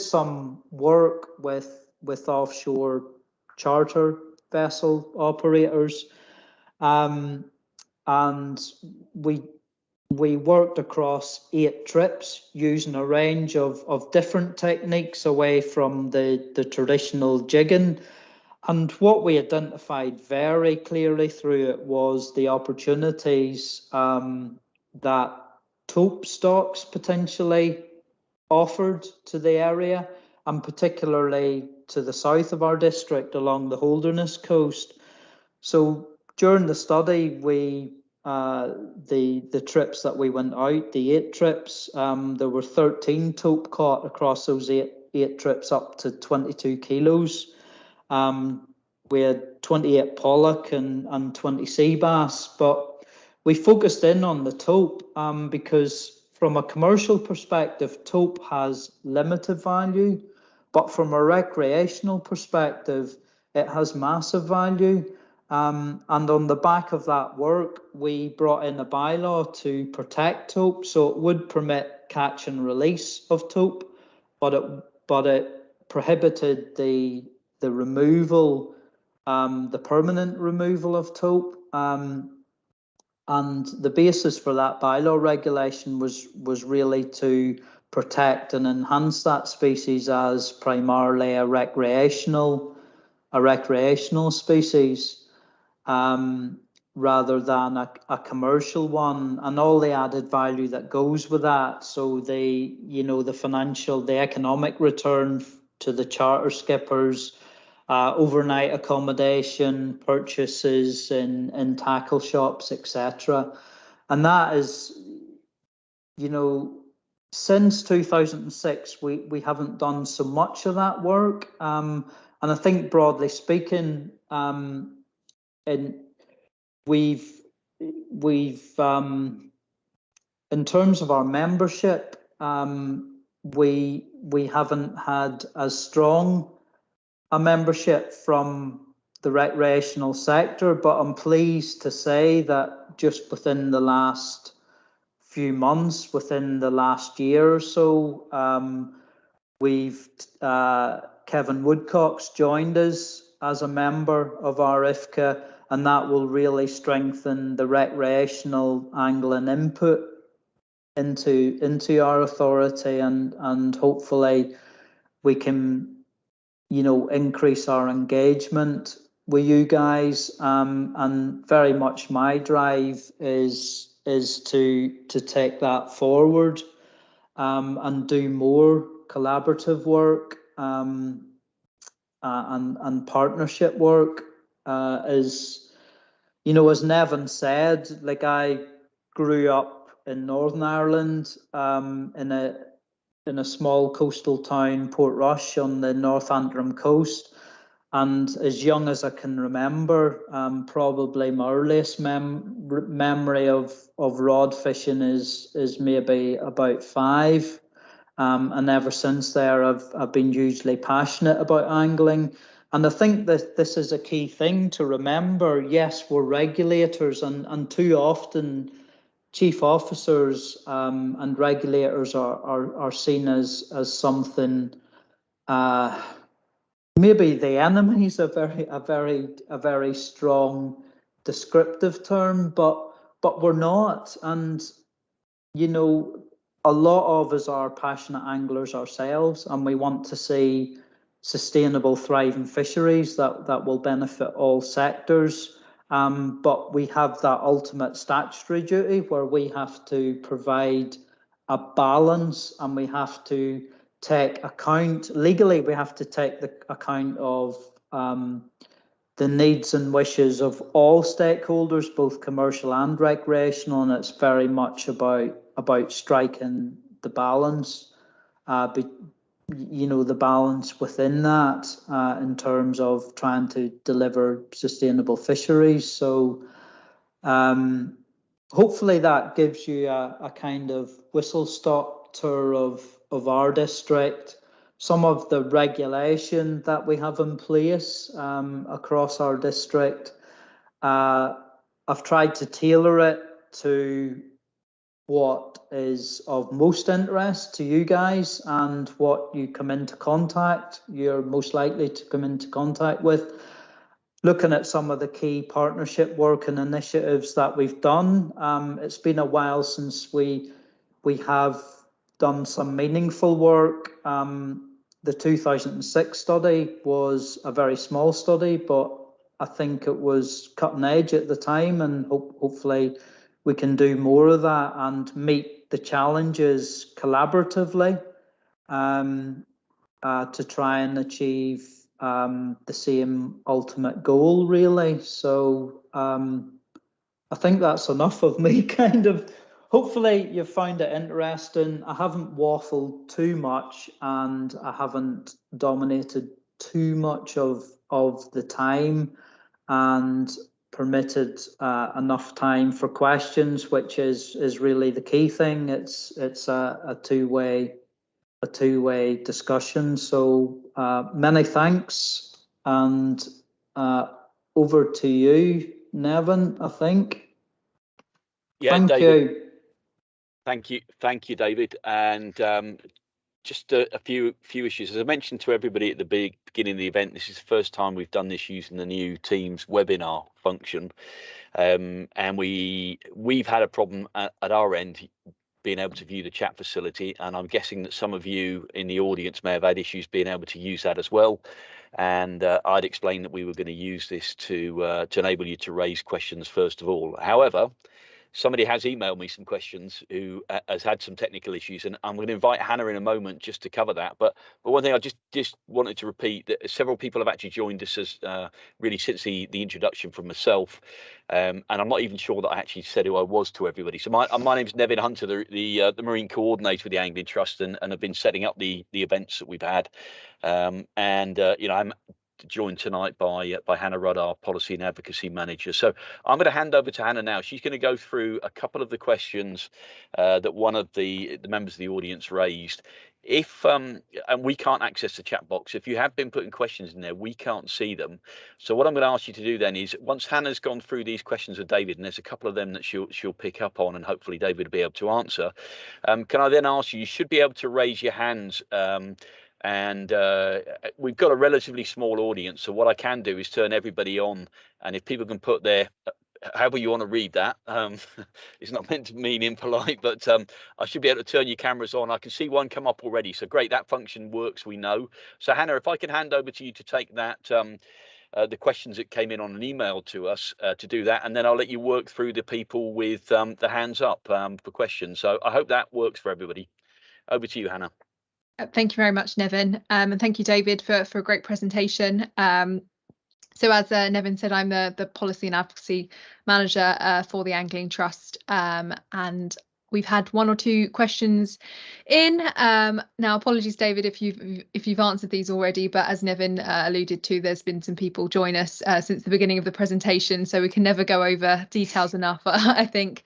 [SPEAKER 2] some work with offshore charter vessel operators, and we worked across 8 trips using a range of different techniques away from the traditional jigging. And what we identified very clearly through it was the opportunities that taupe stocks potentially offered to the area, and particularly to the south of our district along the Holderness coast. So during the study, the trips that we went out, the 8 trips, there were 13 taupe caught across those eight trips, up to 22 kilos. We had 28 pollock and 20 sea bass, but we focused in on the taupe because from a commercial perspective, taupe has limited value, but from a recreational perspective, it has massive value. And on the back of that work, we brought in a bylaw to protect taupe, so it would permit catch and release of taupe, but it prohibited the removal, the permanent removal of taupe. And the basis for that bylaw regulation was really to protect and enhance that species as primarily a recreational species, rather than a commercial one, and all the added value that goes with that. So the financial, the economic return to the charter skippers, overnight accommodation, purchases in tackle shops, etc. And that is, since 2006, we haven't done so much of that work. And I think broadly speaking, we've in terms of our membership, we haven't had as strong a membership from the recreational sector, but I'm pleased to say that just within the last few months, within the last year or so, we've Kevin Woodcock's joined us as a member of our IFCA, and that will really strengthen the recreational angling input into our authority, and hopefully we can, increase our engagement with you guys. And very much my drive is to take that forward, and do more collaborative work, and partnership work. As Nevin said, like, I grew up in Northern Ireland, in a small coastal town, Portrush, on the North Antrim coast. And as young as I can remember, probably my earliest memory of rod fishing is maybe about 5. And ever since there, I've been hugely passionate about angling. And I think that this is a key thing to remember. Yes, we're regulators, and too often chief officers and regulators are seen as something, maybe the enemy's a very strong descriptive term, but we're not. And a lot of us are passionate anglers ourselves, and we want to see sustainable, thriving fisheries that will benefit all sectors. But we have that ultimate statutory duty where we have to provide a balance, and we have to take account, legally, we have to take the account of the needs and wishes of all stakeholders, both commercial and recreational, and it's very much about striking the balance, the balance within that, in terms of trying to deliver sustainable fisheries. So hopefully that gives you a kind of whistle-stop tour of our district, some of the regulation that we have in place across our district. I've tried to tailor it to what is of most interest to you guys and what you're most likely to come into contact with. Looking at some of the key partnership work and initiatives that we've done, it's been a while since we have done some meaningful work. The 2006 study was a very small study, but I think it was cutting edge at the time, and hopefully we can do more of that and meet the challenges collaboratively, to try and achieve the same ultimate goal, really. So I think that's enough of me, kind of. Hopefully you found it interesting. I haven't waffled too much, and I haven't dominated too much of the time, and permitted enough time for questions, which is really the key thing. It's a two-way discussion. So many thanks, and over to you, Nevin, I think.
[SPEAKER 1] Yeah,
[SPEAKER 2] Thank
[SPEAKER 1] David,
[SPEAKER 2] you.
[SPEAKER 1] Thank you, David. And just a few issues. As I mentioned to everybody at the beginning of the event, this is the first time we've done this using the new Teams webinar function, and we've had a problem at our end being able to view the chat facility, and I'm guessing that some of you in the audience may have had issues being able to use that as well. And I'd explained that we were going to use this to enable you to raise questions first of all. However, somebody has emailed me some questions who has had some technical issues, and I'm going to invite Hannah in a moment just to cover that. But one thing I just wanted to repeat, that several people have actually joined us as really since the introduction from myself, and I'm not even sure that I actually said who I was to everybody. So my name's Nevin Hunter, the Marine Coordinator with the Angling Trust, and have been setting up the events that we've had, and I'm joined tonight by Hannah Rudd, our Policy and Advocacy Manager. So I'm going to hand over to Hannah now. She's going to go through a couple of the questions that one of the members of the audience raised. If and we can't access the chat box. If you have been putting questions in there, we can't see them. So what I'm going to ask you to do then is, once Hannah's gone through these questions with David, and there's a couple of them that she'll pick up on, and hopefully David will be able to answer. Can I then ask you? You should be able to raise your hands. And we've got a relatively small audience, so what I can do is turn everybody on, and if people can put their however you want to read that, it's not meant to mean impolite, but I should be able to turn your cameras on. I can see one come up already, so great, that function works, we know. So Hannah, if I can hand over to you to take that, the questions that came in on an email to us to do that, and then I'll let you work through the people with the hands up for questions. So I hope that works for everybody. Over to you, Hannah.
[SPEAKER 3] Thank you very much, Nevin, and thank you, David, for a great presentation. So as Nevin said, I'm the Policy and Advocacy Manager for the Angling Trust, and we've had one or two questions in. Now, apologies, David, if you've answered these already, but as Nevin alluded to, there's been some people join us since the beginning of the presentation, so we can never go over details enough, I think.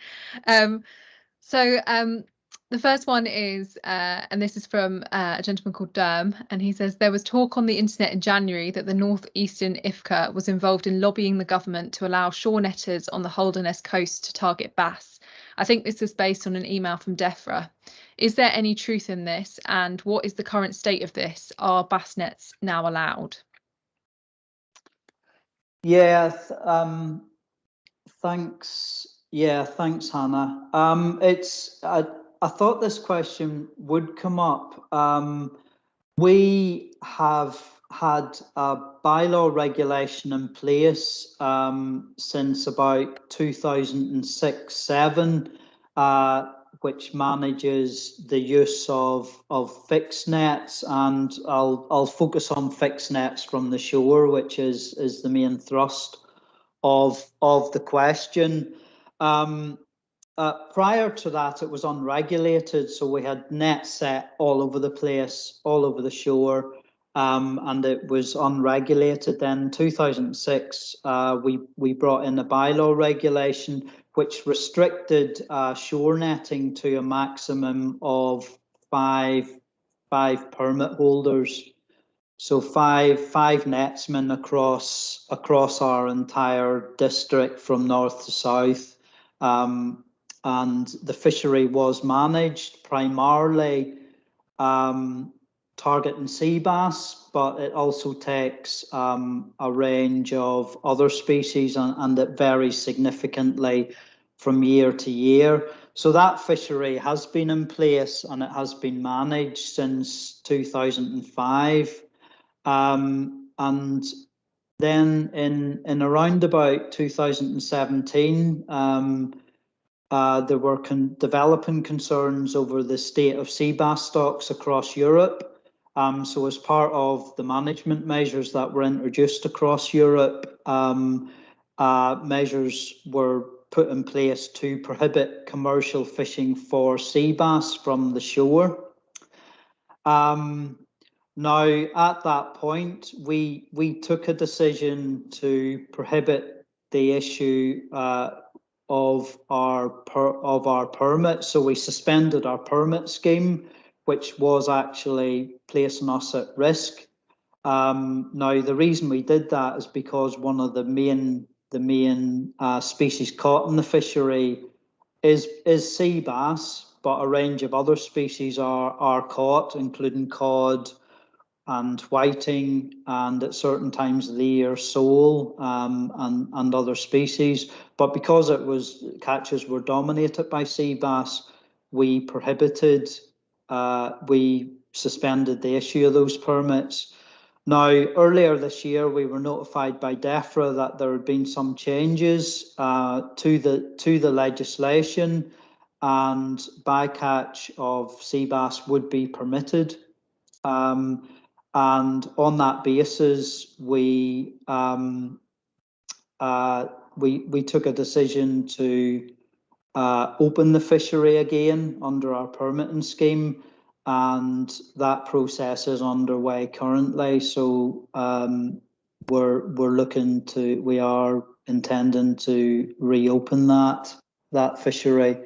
[SPEAKER 3] The first one is, and this is from a gentleman called Derm, and he says, there was talk on the internet in January that the North Eastern IFCA was involved in lobbying the government to allow shore netters on the Holderness coast to target bass. I think this is based on an email from DEFRA. Is there any truth in this, and what is the current state of this? Are bass nets now allowed?
[SPEAKER 2] Yeah, thanks. Yeah, thanks, Hannah. I thought this question would come up. We have had a bylaw regulation in place since about 2006-07, which manages the use of fixed nets, and I'll focus on fixed nets from the shore, which is the main thrust of the question. Prior to that, it was unregulated, so we had nets set all over the place, all over the shore, and it was unregulated. Then in 2006, we brought in a bylaw regulation which restricted shore netting to a maximum of five permit holders. So five netsmen across our entire district from north to south. And the fishery was managed primarily targeting sea bass, but it also takes a range of other species, and it varies significantly from year to year. So that fishery has been in place and it has been managed since 2005. And then in around about 2017, there were developing concerns over the state of sea bass stocks across Europe. So as part of the management measures that were introduced across Europe, measures were put in place to prohibit commercial fishing for sea bass from the shore. Now, at that point, we took a decision to prohibit the issue of our permit. So we suspended our permit scheme, which was actually placing us at risk. Now, the reason we did that is because one of the main species caught in the fishery is sea bass, but a range of other species are caught, including cod and whiting, and at certain times of the year sole, and other species. But because catches were dominated by sea bass, we suspended the issue of those permits. Now, earlier this year, we were notified by DEFRA that there had been some changes to the legislation, and bycatch of sea bass would be permitted. And on that basis, we took a decision to open the fishery again under our permitting scheme, and that process is underway currently. So we are intending to reopen that fishery.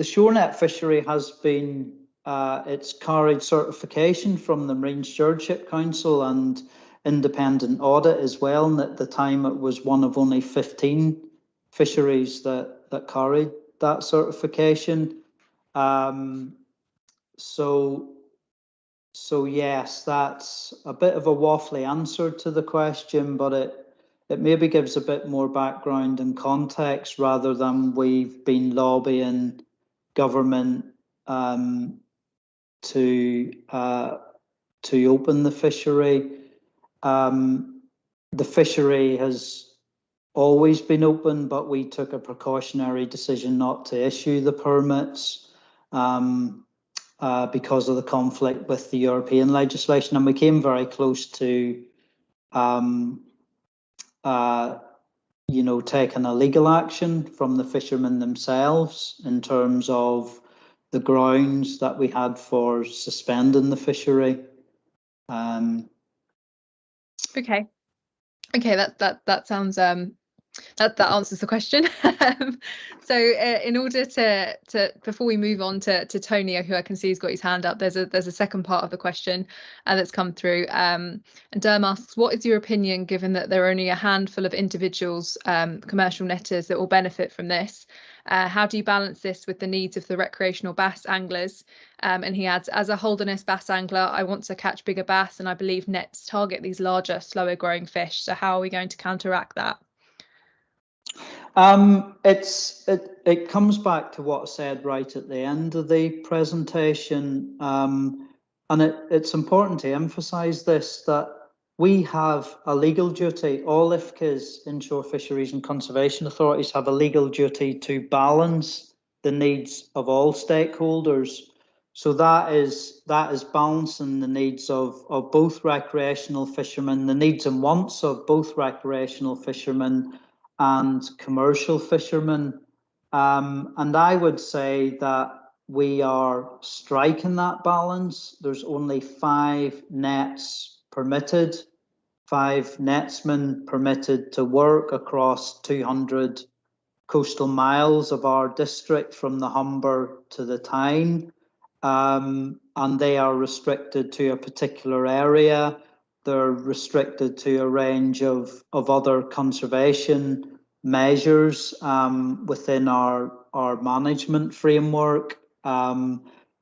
[SPEAKER 2] shorenet fishery has been, it's carried certification from the Marine Stewardship Council and independent audit as well, and at the time it was one of only 15 fisheries that carried that certification. So yes, that's a bit of a waffly answer to the question, but it maybe gives a bit more background and context rather than we've been lobbying government to open the fishery. The fishery has always been open, but we took a precautionary decision not to issue the permits because of the conflict with the European legislation, and we came very close to taking a legal action from the fishermen themselves in terms of the grounds that we had for suspending the fishery.
[SPEAKER 3] Okay, that sounds that answers the question. So in order to before we move on to Tony, who I can see has got his hand up, there's a second part of the question that's come through, and Derm asks, what is your opinion, given that there are only a handful of individuals, commercial netters, that will benefit from this? How do you balance this with the needs of the recreational bass anglers? And he adds, as a Holderness bass angler, I want to catch bigger bass, and I believe nets target these larger, slower growing fish. So how are we going to counteract that?
[SPEAKER 2] It comes back to what I said right at the end of the presentation, and it's important to emphasise this, that we have a legal duty. All IFCAs, inshore fisheries and conservation authorities, have a legal duty to balance the needs of all stakeholders. So that is balancing the needs of both recreational fishermen, the needs and wants of both recreational fishermen and commercial fishermen. And I would say that we are striking that balance. There's only 5 nets permitted, 5 netsmen permitted to work across 200 coastal miles of our district from the Humber to the Tyne. And they are restricted to a particular area. They're restricted to a range of other conservation measures within our management framework.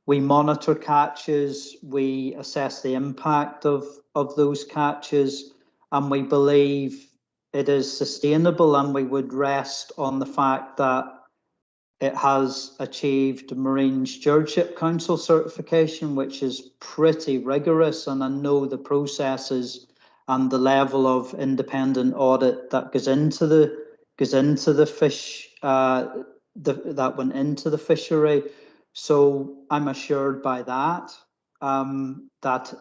[SPEAKER 2] We monitor catches, we assess the impact of those catches, and we believe it is sustainable, and we would rest on the fact that it has achieved Marine Stewardship Council certification, which is pretty rigorous, and I know the processes and the level of independent audit that goes into the fish that went into the fishery. So I'm assured by that that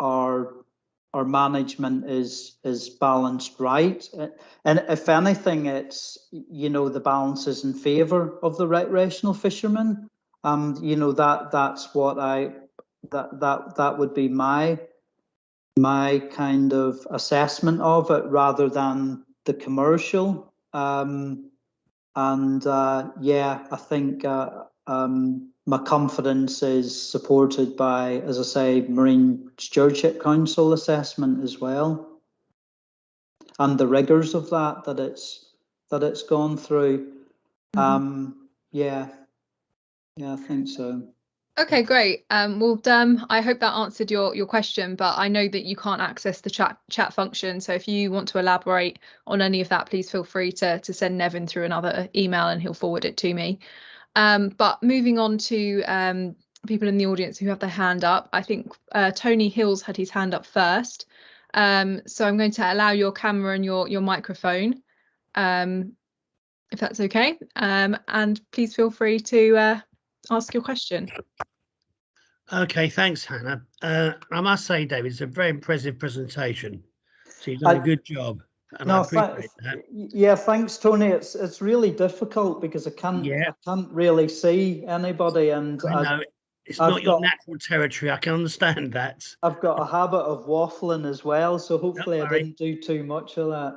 [SPEAKER 2] our management is balanced right, and if anything, it's the balance is in favour of the recreational fishermen. That's what that would be my kind of assessment of it, rather than the commercial. Yeah, I think my confidence is supported by, as I say, Marine Stewardship Council assessment as well, and the rigours of that it's gone through. Yeah, I think so.
[SPEAKER 3] Okay, great. Well, I hope that answered your question, but I know that you can't access the chat function. So if you want to elaborate on any of that, please feel free to send Nevin through another email and he'll forward it to me. But moving on to people in the audience who have their hand up, I think Tony Hills had his hand up first. So I'm going to allow your camera and your microphone, if that's okay. And please feel free to ask your question.
[SPEAKER 4] Okay, thanks, Hannah. I must say, David, it's a very impressive presentation. So you've done a good job, and I appreciate that.
[SPEAKER 2] Yeah, thanks, Tony. It's really difficult because I can't really see anybody, and
[SPEAKER 4] I know it's not your natural territory. I can understand that.
[SPEAKER 2] I've got a habit of waffling as well, so hopefully I didn't do too much of that.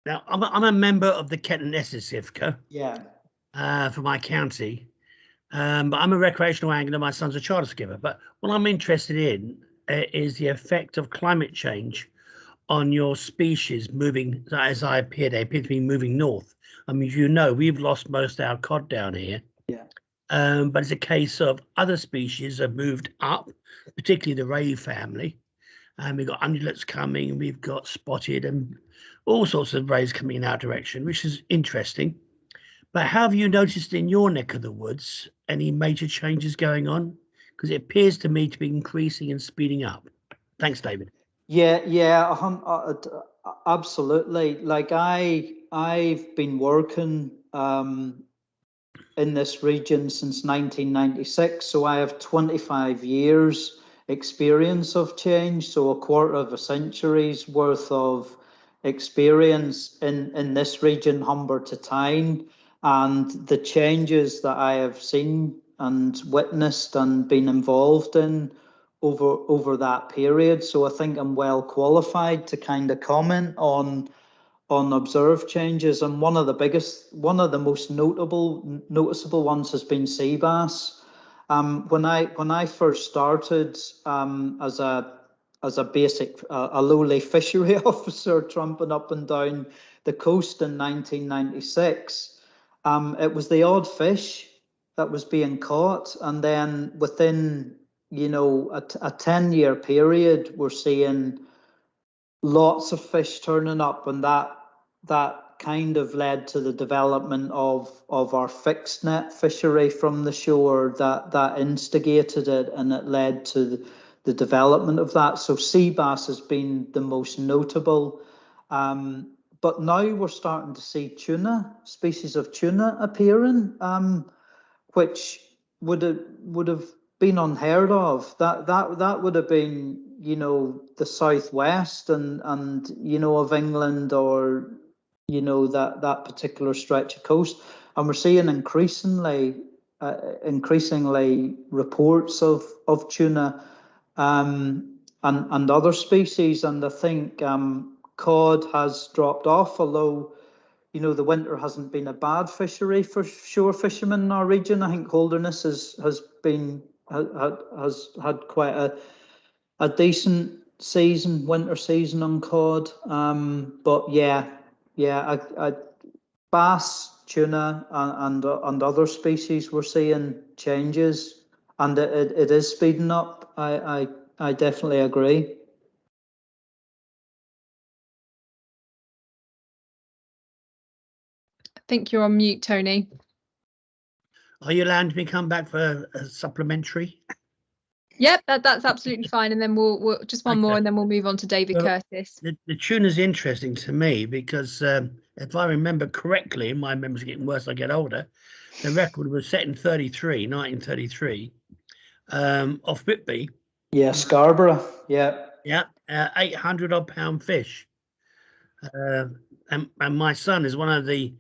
[SPEAKER 4] Now, I'm a member of the Kent and Essex IFCA.
[SPEAKER 2] Yeah.
[SPEAKER 4] for my county. But I'm a recreational angler. My son's a charter skipper. But what I'm interested in is the effect of climate change on your species moving, as they appear to be moving north. I mean, you know, we've lost most of our cod down here.
[SPEAKER 2] Yeah.
[SPEAKER 4] But it's a case of other species have moved up, particularly the ray family. And we've got undulates coming, we've got spotted and all sorts of rays coming in our direction, which is interesting. But have you noticed in your neck of the woods any major changes going on? Because it appears to me to be increasing and speeding up. Thanks, David.
[SPEAKER 2] Yeah, absolutely. Like I've been working in this region since 1996, so I have 25 years experience of change, so a quarter of a century's worth of experience in this region, Humber to Tyne, and the changes that I have seen and witnessed and been involved in over that period. So I think I'm well qualified to kind of comment on observed changes, and one of the most noticeable ones has been sea bass. When I first started as a basic lowly fishery officer tramping up and down the coast in 1996, it was the odd fish that was being caught, and then within a 10-year period, we're seeing lots of fish turning up, and that kind of led to the development of our fixed net fishery from the shore. That instigated it, and it led to the development of that. So sea bass has been the most notable, but now we're starting to see species of tuna appearing, which would have been unheard of. That would have been, the southwest and of England, or that particular stretch of coast, and we're seeing increasingly reports of tuna and other species. And I think cod has dropped off, although the winter hasn't been a bad fishery for shore fishermen in our region. I think Holderness has had quite a decent winter season on cod. But bass, tuna, and other species, we're seeing changes, and it is speeding up. I definitely agree.
[SPEAKER 3] I think you're on mute, Tony.
[SPEAKER 4] Are you allowed me to come back for a supplementary?
[SPEAKER 3] Yep, that's absolutely fine. And then we'll just one more, and then we'll move on to David Curtis.
[SPEAKER 4] The tuna's interesting to me because if I remember correctly, and my memory's getting worse as I get older, the record was set in 1933, off Whitby.
[SPEAKER 2] Yeah, Scarborough. Yeah.
[SPEAKER 4] Yeah, 800 odd pound fish. And my son is one of the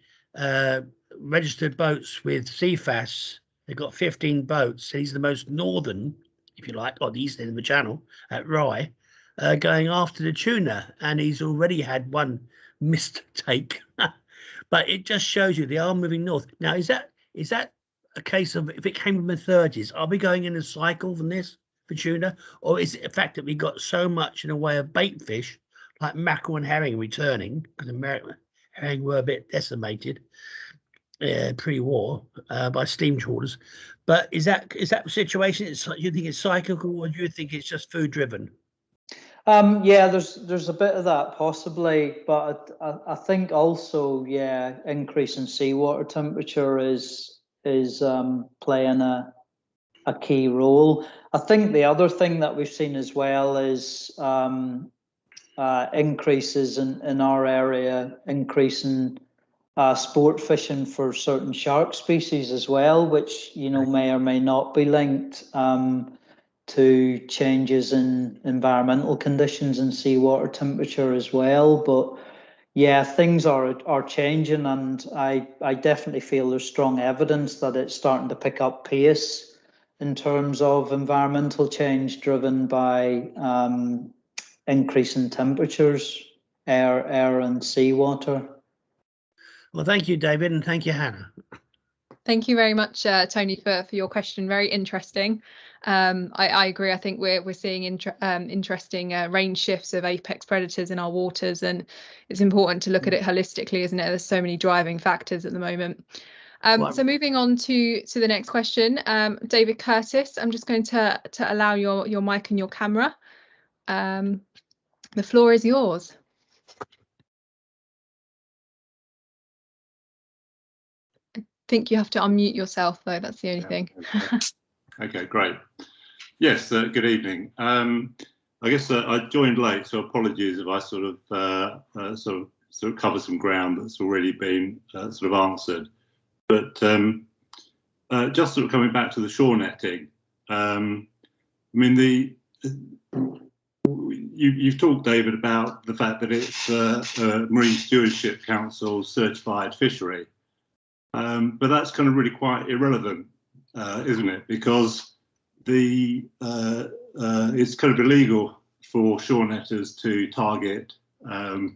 [SPEAKER 4] registered boats with CFAS. They've got 15 boats. He's the most northern, if you like, or the east end of the channel at Rye, going after the tuna, and he's already had one mistake. But it just shows you they are moving north. Now, is that a case of, if it came from the 30s, are we going in a cycle from this for tuna, or is it the fact that we got so much in the way of bait fish like mackerel and herring returning, because herring were a bit decimated pre-war by steam trawlers? But is that the situation? Do you think it's cyclical, or do you think it's just food driven?
[SPEAKER 2] Yeah, there's a bit of that possibly, but I think also, increase in seawater temperature is playing a key role. I think the other thing that we've seen as well is increases in our area, increasing sport fishing for certain shark species as well, which may or may not be linked to changes in environmental conditions and seawater temperature as well. But yeah, things are changing, and I definitely feel there's strong evidence that it's starting to pick up pace in terms of environmental change driven by increasing temperatures, air and seawater.
[SPEAKER 4] Well, thank you, David, and thank you, Hannah.
[SPEAKER 3] Thank you very much, Tony, for your question. Very interesting. I agree. I think we're seeing interesting range shifts of apex predators in our waters, and it's important to look at it holistically, isn't it? There's so many driving factors at the moment. So moving on to the next question, David Curtis, I'm just going to allow your mic and your camera. The floor is yours. I think you have to unmute yourself, though. That's the only thing.
[SPEAKER 5] Okay, great. Yes, good evening. I guess I joined late, so apologies if I sort of cover some ground that's already been sort of answered. But just sort of coming back to the shore netting, I mean, you've talked, David, about the fact that it's a Marine Stewardship Council certified fishery, but that's kind of really quite irrelevant, isn't it? Because it's kind of illegal for shore netters to target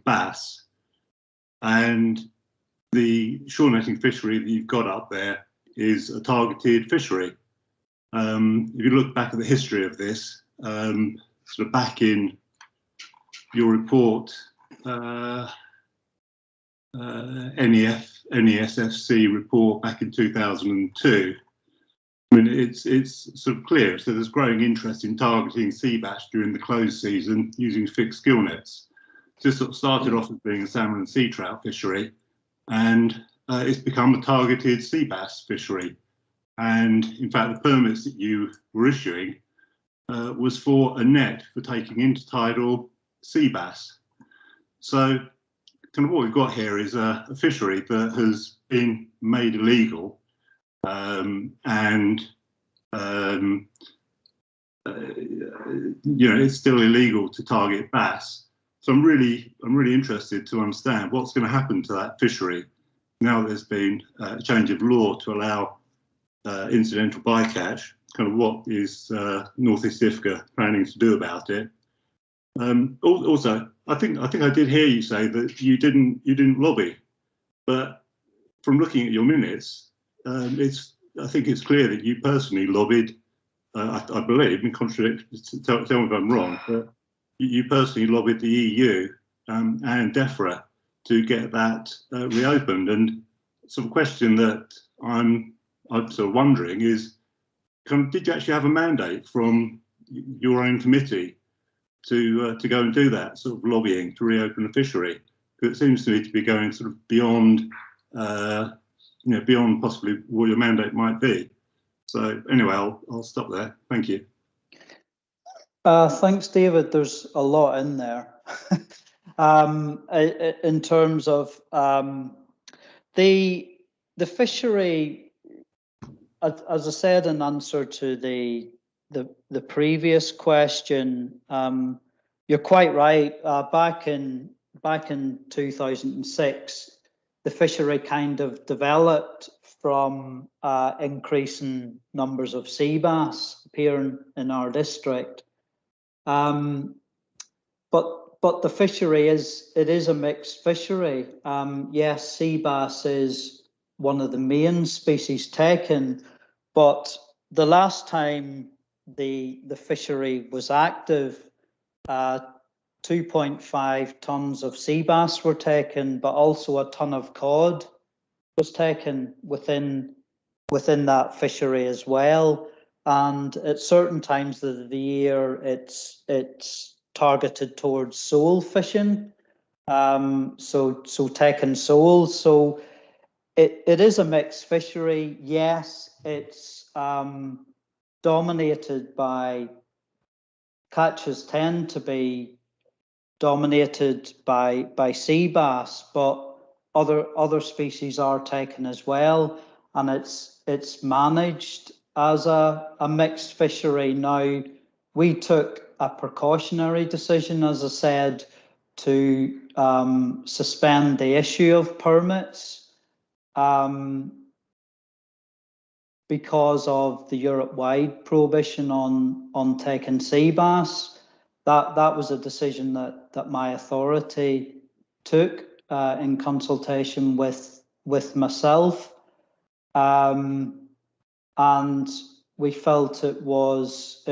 [SPEAKER 5] bass, and the shore netting fishery that you've got up there is a targeted fishery. If you look back at the history of this, sort of back in your report, NESFC report back in 2002, I mean, it's sort of clear. So there's growing interest in targeting sea bass during the closed season using fixed gill nets. This sort of started off as being a salmon and sea trout fishery, and it's become a targeted sea bass fishery. And in fact, the permits that you were issuing was for a net for taking intertidal sea bass. So kind of what we've got here is a fishery that has been made illegal, and you know, it's still illegal to target bass. So I'm really interested to understand what's going to happen to that fishery now that there's been a change of law to allow incidental bycatch. Kind of what is North East IFCA planning to do about it? Also, I think I did hear you say that you didn't lobby, but from looking at your minutes, I think it's clear that you personally lobbied. I believe, and contradict. Tell me if I'm wrong, but you personally lobbied the EU and DEFRA to get that reopened. And sort of question that I'm sort of wondering is, did you actually have a mandate from your own committee to go and do that sort of lobbying to reopen the fishery? Because it seems to me to be going sort of beyond, you know, beyond possibly what your mandate might be. So anyway, I'll stop there. Thank you.
[SPEAKER 2] Thanks, David. There's a lot in there. In terms of the fishery, as I said in answer to the previous question, you're quite right. Back in 2006, the fishery kind of developed from increasing numbers of sea bass appearing in our district. But the fishery is a mixed fishery. Yes, sea bass is one of the main species taken, but the last time the fishery was active, 2.5 tons of sea bass were taken, but also a ton of cod was taken within that fishery as well. And at certain times of the year, it's targeted towards sole fishing, so taking soles. So it is a mixed fishery. Yes, it's dominated by, catches tend to be dominated by sea bass, but other species are taken as well, and it's managed as a mixed fishery. Now, we took a precautionary decision, as I said, to suspend the issue of permits because of the Europe-wide prohibition on taking sea bass. That was a decision that my authority took in consultation with myself. and we felt it was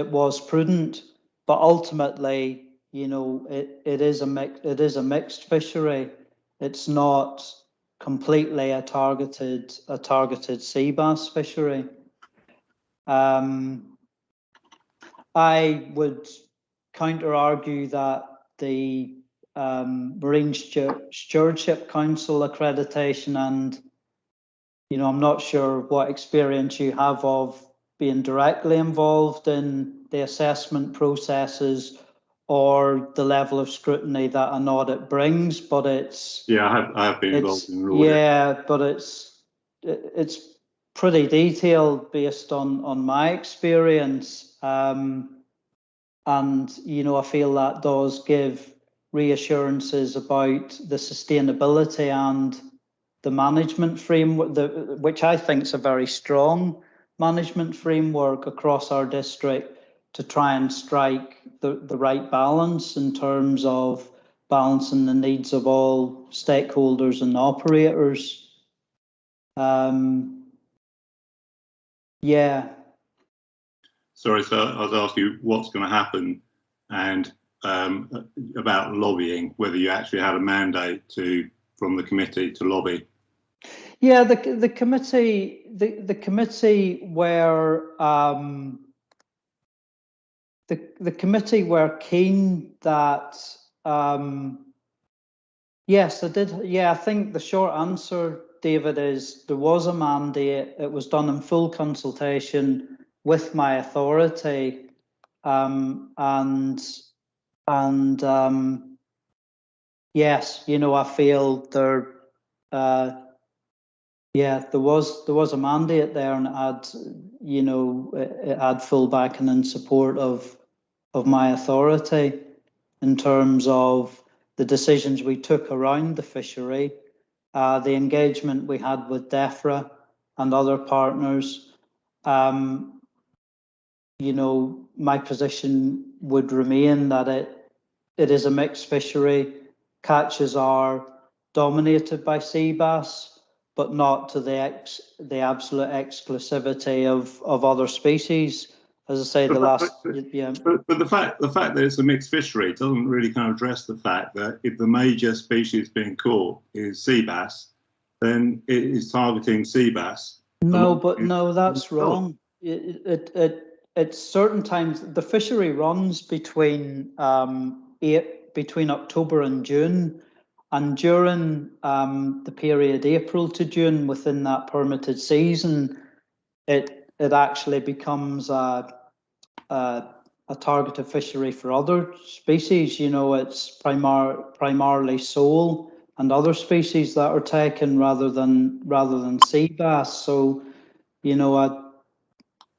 [SPEAKER 2] prudent, but ultimately, you know, it is a mixed fishery. It's not completely a targeted sea bass fishery. I would counter argue that the Marine Stewardship Council accreditation, and you know, I'm not sure what experience you have of being directly involved in the assessment processes or the level of scrutiny that an audit brings, but it's
[SPEAKER 5] I have been involved in an audit.
[SPEAKER 2] Yeah, but it's pretty detailed based on my experience, and you know, I feel that does give reassurances about the sustainability and the management framework, which I think is a very strong management framework across our district, to try and strike the right balance in terms of balancing the needs of all stakeholders and operators. Yeah.
[SPEAKER 5] Sorry, so I was asking you what's going to happen, and about lobbying, whether you actually had a mandate from the committee to lobby.
[SPEAKER 2] Yeah, the committee were the committee were keen that yes, I did. Yeah, I think the short answer, David, is there was a mandate. It was done in full consultation with my authority, and yes, you know, I feel there. Yeah, there was a mandate there, and it had, you know, it had full backing and support of my authority in terms of the decisions we took around the fishery, the engagement we had with DEFRA and other partners. You know, my position would remain that it is a mixed fishery. Catches are dominated by sea bass, but not to the absolute exclusivity of other species. As I say, But
[SPEAKER 5] the fact that it's a mixed fishery doesn't really kind of address the fact that if the major species being caught is sea bass, then it is targeting sea bass.
[SPEAKER 2] No, that's wrong. It's certain times. The fishery runs between October and June, and during the period April to June, within that permitted season, it actually becomes a targeted fishery for other species. You know, it's primarily sole and other species that are taken rather than sea bass. So, you know,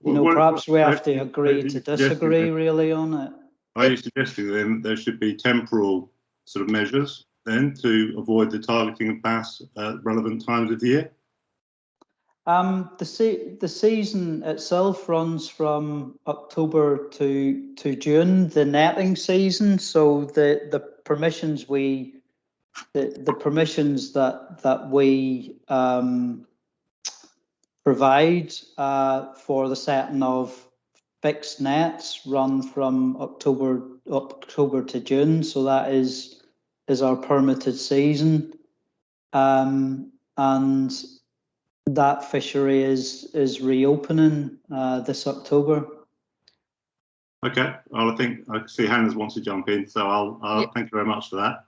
[SPEAKER 2] perhaps we have to agree to disagree really on it.
[SPEAKER 5] Are you suggesting then there should be temporal sort of measures then to avoid the targeting of bass at relevant times of the year?
[SPEAKER 2] The season itself runs from October to June, the netting season. So the permissions the permissions that we provide for the setting of fixed nets run from October to June. So that is our permitted season, and that fishery is reopening this October.
[SPEAKER 5] Okay, well, I think I see Hannah's wants to jump in, so I'll thank you very much for that.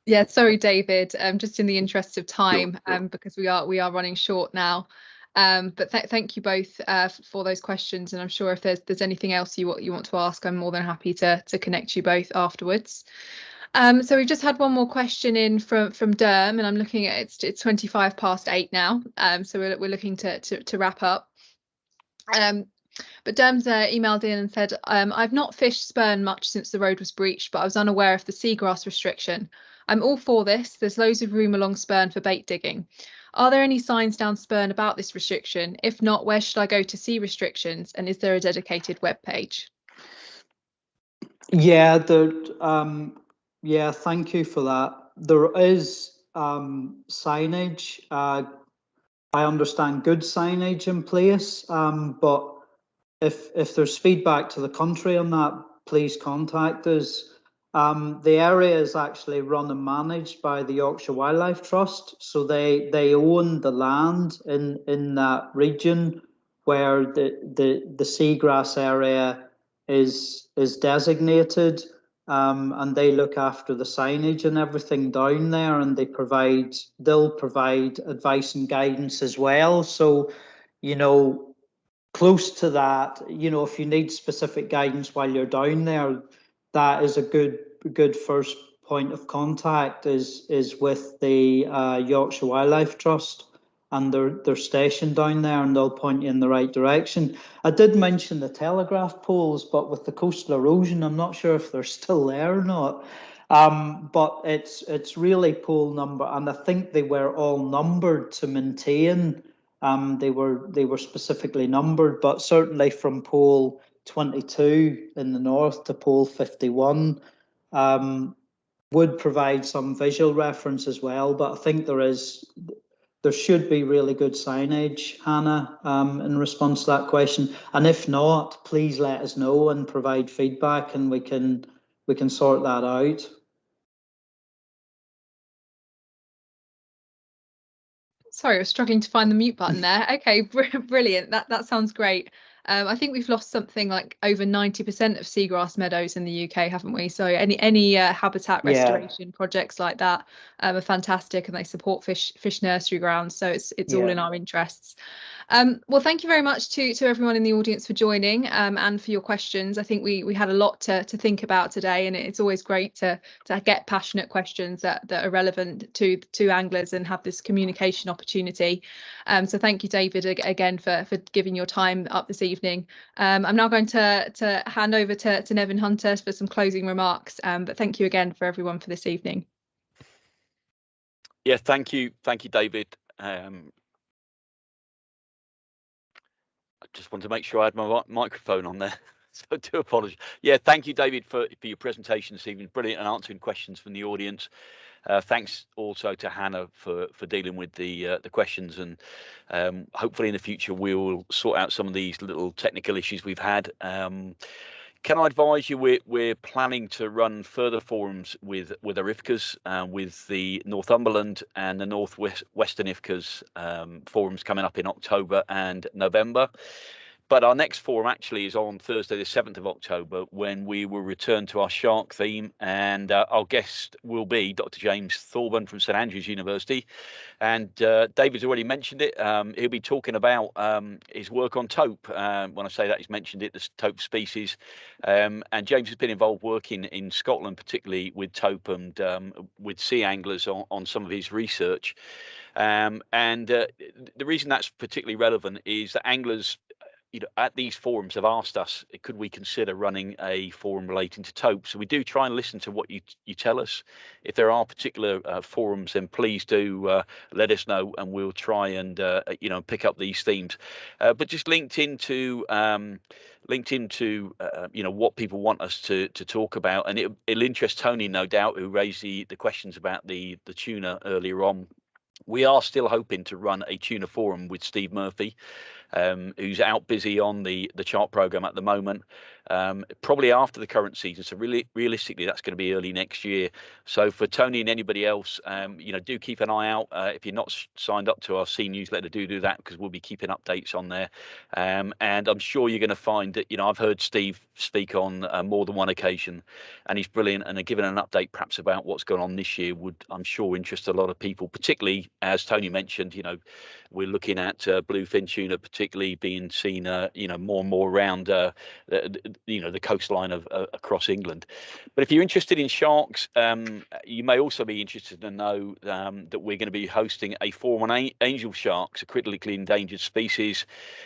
[SPEAKER 3] Yeah, sorry, David. Just in the interest of time,
[SPEAKER 5] Sure.
[SPEAKER 3] Because we are running short now. But thank you both for those questions, and I'm sure if there's anything else you want to ask, I'm more than happy to connect you both afterwards. So we've just had one more question in from Derm, and I'm looking at it's 25 past 8 now. So we're looking to wrap up. But Derm's emailed in and said, I've not fished spurn much since the road was breached, but I was unaware of the seagrass restriction. I'm all for this. There's loads of room along spurn for bait digging. Are there any signs down spurn about this restriction? If not, where should I go to see restrictions? And is there a dedicated web page?
[SPEAKER 2] Yeah, yeah, thank you for that. There is signage I understand, good signage in place, but if there's feedback to the country on that, please contact us. The area is actually run and managed by the Yorkshire Wildlife Trust, so they own the land in that region where the seagrass area is designated, and they look after the signage and everything down there, and they'll provide advice and guidance as well. So, you know, close to that, you know, if you need specific guidance while you're down there, that is a good first point of contact is with the Yorkshire Wildlife Trust and their station down there, and they'll point you in the right direction. I did mention the Telegraph Pools, but with the coastal erosion, I'm not sure if they're still there or not. But it's really pool number, and I think they were all numbered to maintain. They were specifically numbered, but certainly from pole 22 in the north to pole 51 would provide some visual reference as well. But I think there should be really good signage, Hannah, in response to that question. And if not, please let us know and provide feedback, and we can sort that out.
[SPEAKER 3] Sorry, I was struggling to find the mute button there. Okay, brilliant. That sounds great. I think we've lost something like over 90% of seagrass meadows in the UK, haven't we? So any habitat restoration projects like that are fantastic, and they support fish nursery grounds. So it's all in our interests. Well, thank you very much to everyone in the audience for joining and for your questions. I think we had a lot to think about today, and it's always great to get passionate questions that are relevant to anglers and have this communication opportunity. So thank you, David, again for giving your time up this evening. I'm now going to hand over to Nevin Hunter for some closing remarks. But thank you again for everyone for this evening.
[SPEAKER 1] Yeah, thank you, David. I just want to make sure I had my microphone on there, so I do apologise. Yeah, thank you, David, for your presentation this evening. Brilliant, and answering questions from the audience. Thanks also to Hannah for dealing with the questions, and hopefully in the future we'll sort out some of these little technical issues we've had. Can I advise you, we're planning to run further forums with our IFCAs, with the Northumberland and the North Western IFCAs forums coming up in October and November. But our next forum actually is on Thursday, the 7th of October, when we will return to our shark theme. And our guest will be Dr. James Thorburn from St Andrews University. And David's already mentioned it. He'll be talking about his work on taupe. When I say that, he's mentioned it, the taupe species. And James has been involved working in Scotland, particularly with taupe and with sea anglers on some of his research. And the reason that's particularly relevant is that anglers, at these forums have asked us, could we consider running a forum relating to taupe? So we do try and listen to what you tell us. If there are particular forums, then please do let us know, and we'll try and pick up these themes. But just linked into what people want us to talk about, and it'll interest Tony, no doubt, who raised the questions about the tuna earlier on. We are still hoping to run a tuna forum with Steve Murphy, who's out busy on the chart program at the moment, probably after the current season. So really, realistically, that's going to be early next year. So for Tony and anybody else, do keep an eye out. If you're not signed up to our C newsletter, do that, because we'll be keeping updates on there. And I'm sure you're going to find that, I've heard Steve speak on more than one occasion, and he's brilliant. And giving an update perhaps about what's going on this year would, I'm sure, interest a lot of people, particularly, as Tony mentioned, we're looking at bluefin tuna particularly being seen, more and more around, the coastline of across England. But if you're interested in sharks, you may also be interested to know that we're going to be hosting a forum on angel sharks, a critically endangered species.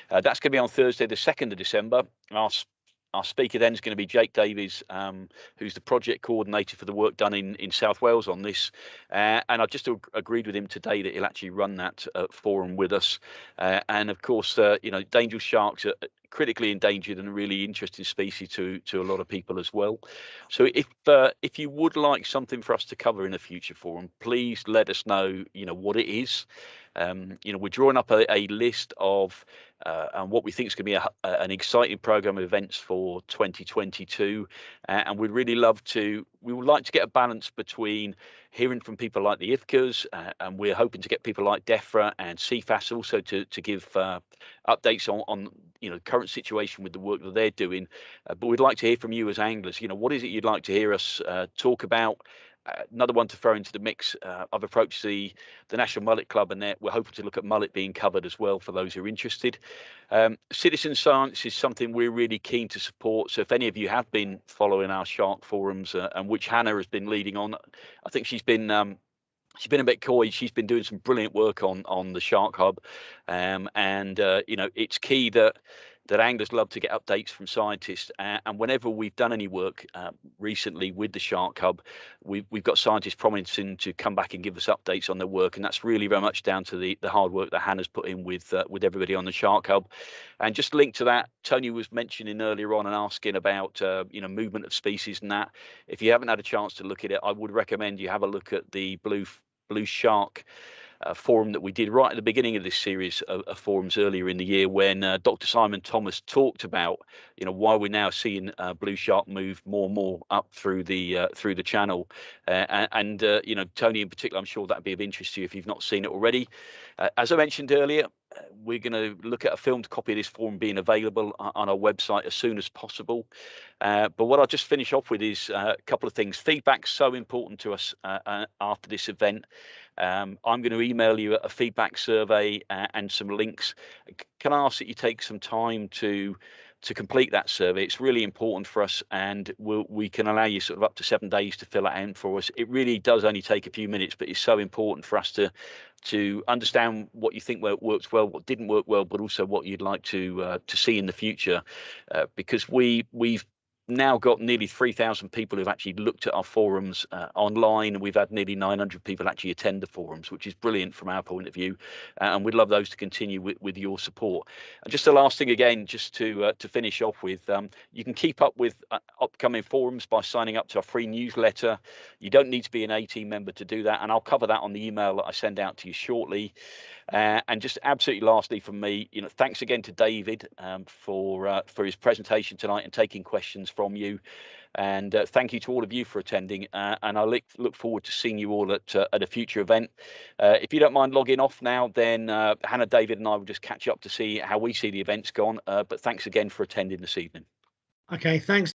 [SPEAKER 1] That's going to be on Thursday, the 2nd of December. Our speaker then is going to be Jake Davies, who's the project coordinator for the work done in South Wales on this. And I've just agreed with him today that he'll actually run that forum with us. And of course, angel sharks are critically endangered and a really interesting species to a lot of people as well. So if you would like something for us to cover in a future forum, please let us know, what it is. We're drawing up a list of and what we think is going to be an exciting program of events for 2022, and we would like to get a balance between hearing from people like the IFCAs, and we're hoping to get people like DEFRA and CFAS also to give updates on current situation with the work that they're doing. But we'd like to hear from you as anglers. What is it you'd like to hear us talk about? Another one to throw into the mix. I've approached the National Mullet Club, and we're hoping to look at mullet being covered as well for those who are interested. Citizen science is something we're really keen to support. So if any of you have been following our shark forums, and which Hannah has been leading on, I think she's been a bit coy. She's been doing some brilliant work on the Shark Hub, and it's key that anglers love to get updates from scientists, and whenever we've done any work recently with the Shark Hub, we've got scientists promising to come back and give us updates on their work, and that's really very much down to the hard work that Hannah's put in with everybody on the Shark Hub. And just linked to that, Tony was mentioning earlier on and asking about movement of species and that. If you haven't had a chance to look at it, I would recommend you have a look at the blue shark forum that we did right at the beginning of this series of forums earlier in the year, when Dr. Simon Thomas talked about why we're now seeing blue shark move more and more up through the channel, and Tony in particular, I'm sure that'd be of interest to you if you've not seen it already. As I mentioned earlier, we're going to look at a filmed copy of this forum being available on our website as soon as possible. But what I'll just finish off with is a couple of things. Feedback's so important to us after this event. I'm going to email you a feedback survey and some links. Can I ask that you take some time to complete that survey? It's really important for us, and we can allow you sort of up to 7 days to fill that in for us. It really does only take a few minutes, but it's so important for us to understand what you think works well, what didn't work well, but also what you'd like to see in the future, because we've now got nearly 3,000 people who've actually looked at our forums online, and we've had nearly 900 people actually attend the forums, which is brilliant from our point of view, and we'd love those to continue with your support. And just the last thing again, just to finish off with, you can keep up with upcoming forums by signing up to our free newsletter. You don't need to be an AT member to do that, and I'll cover that on the email that I send out to you shortly. And just absolutely lastly from me, thanks again to David for his presentation tonight and taking questions from you, and thank you to all of you for attending, and I look forward to seeing you all at a future event. If you don't mind logging off now, then Hannah, David and I will just catch up to see how we see the events gone, but thanks again for attending this evening.
[SPEAKER 4] Okay, thanks.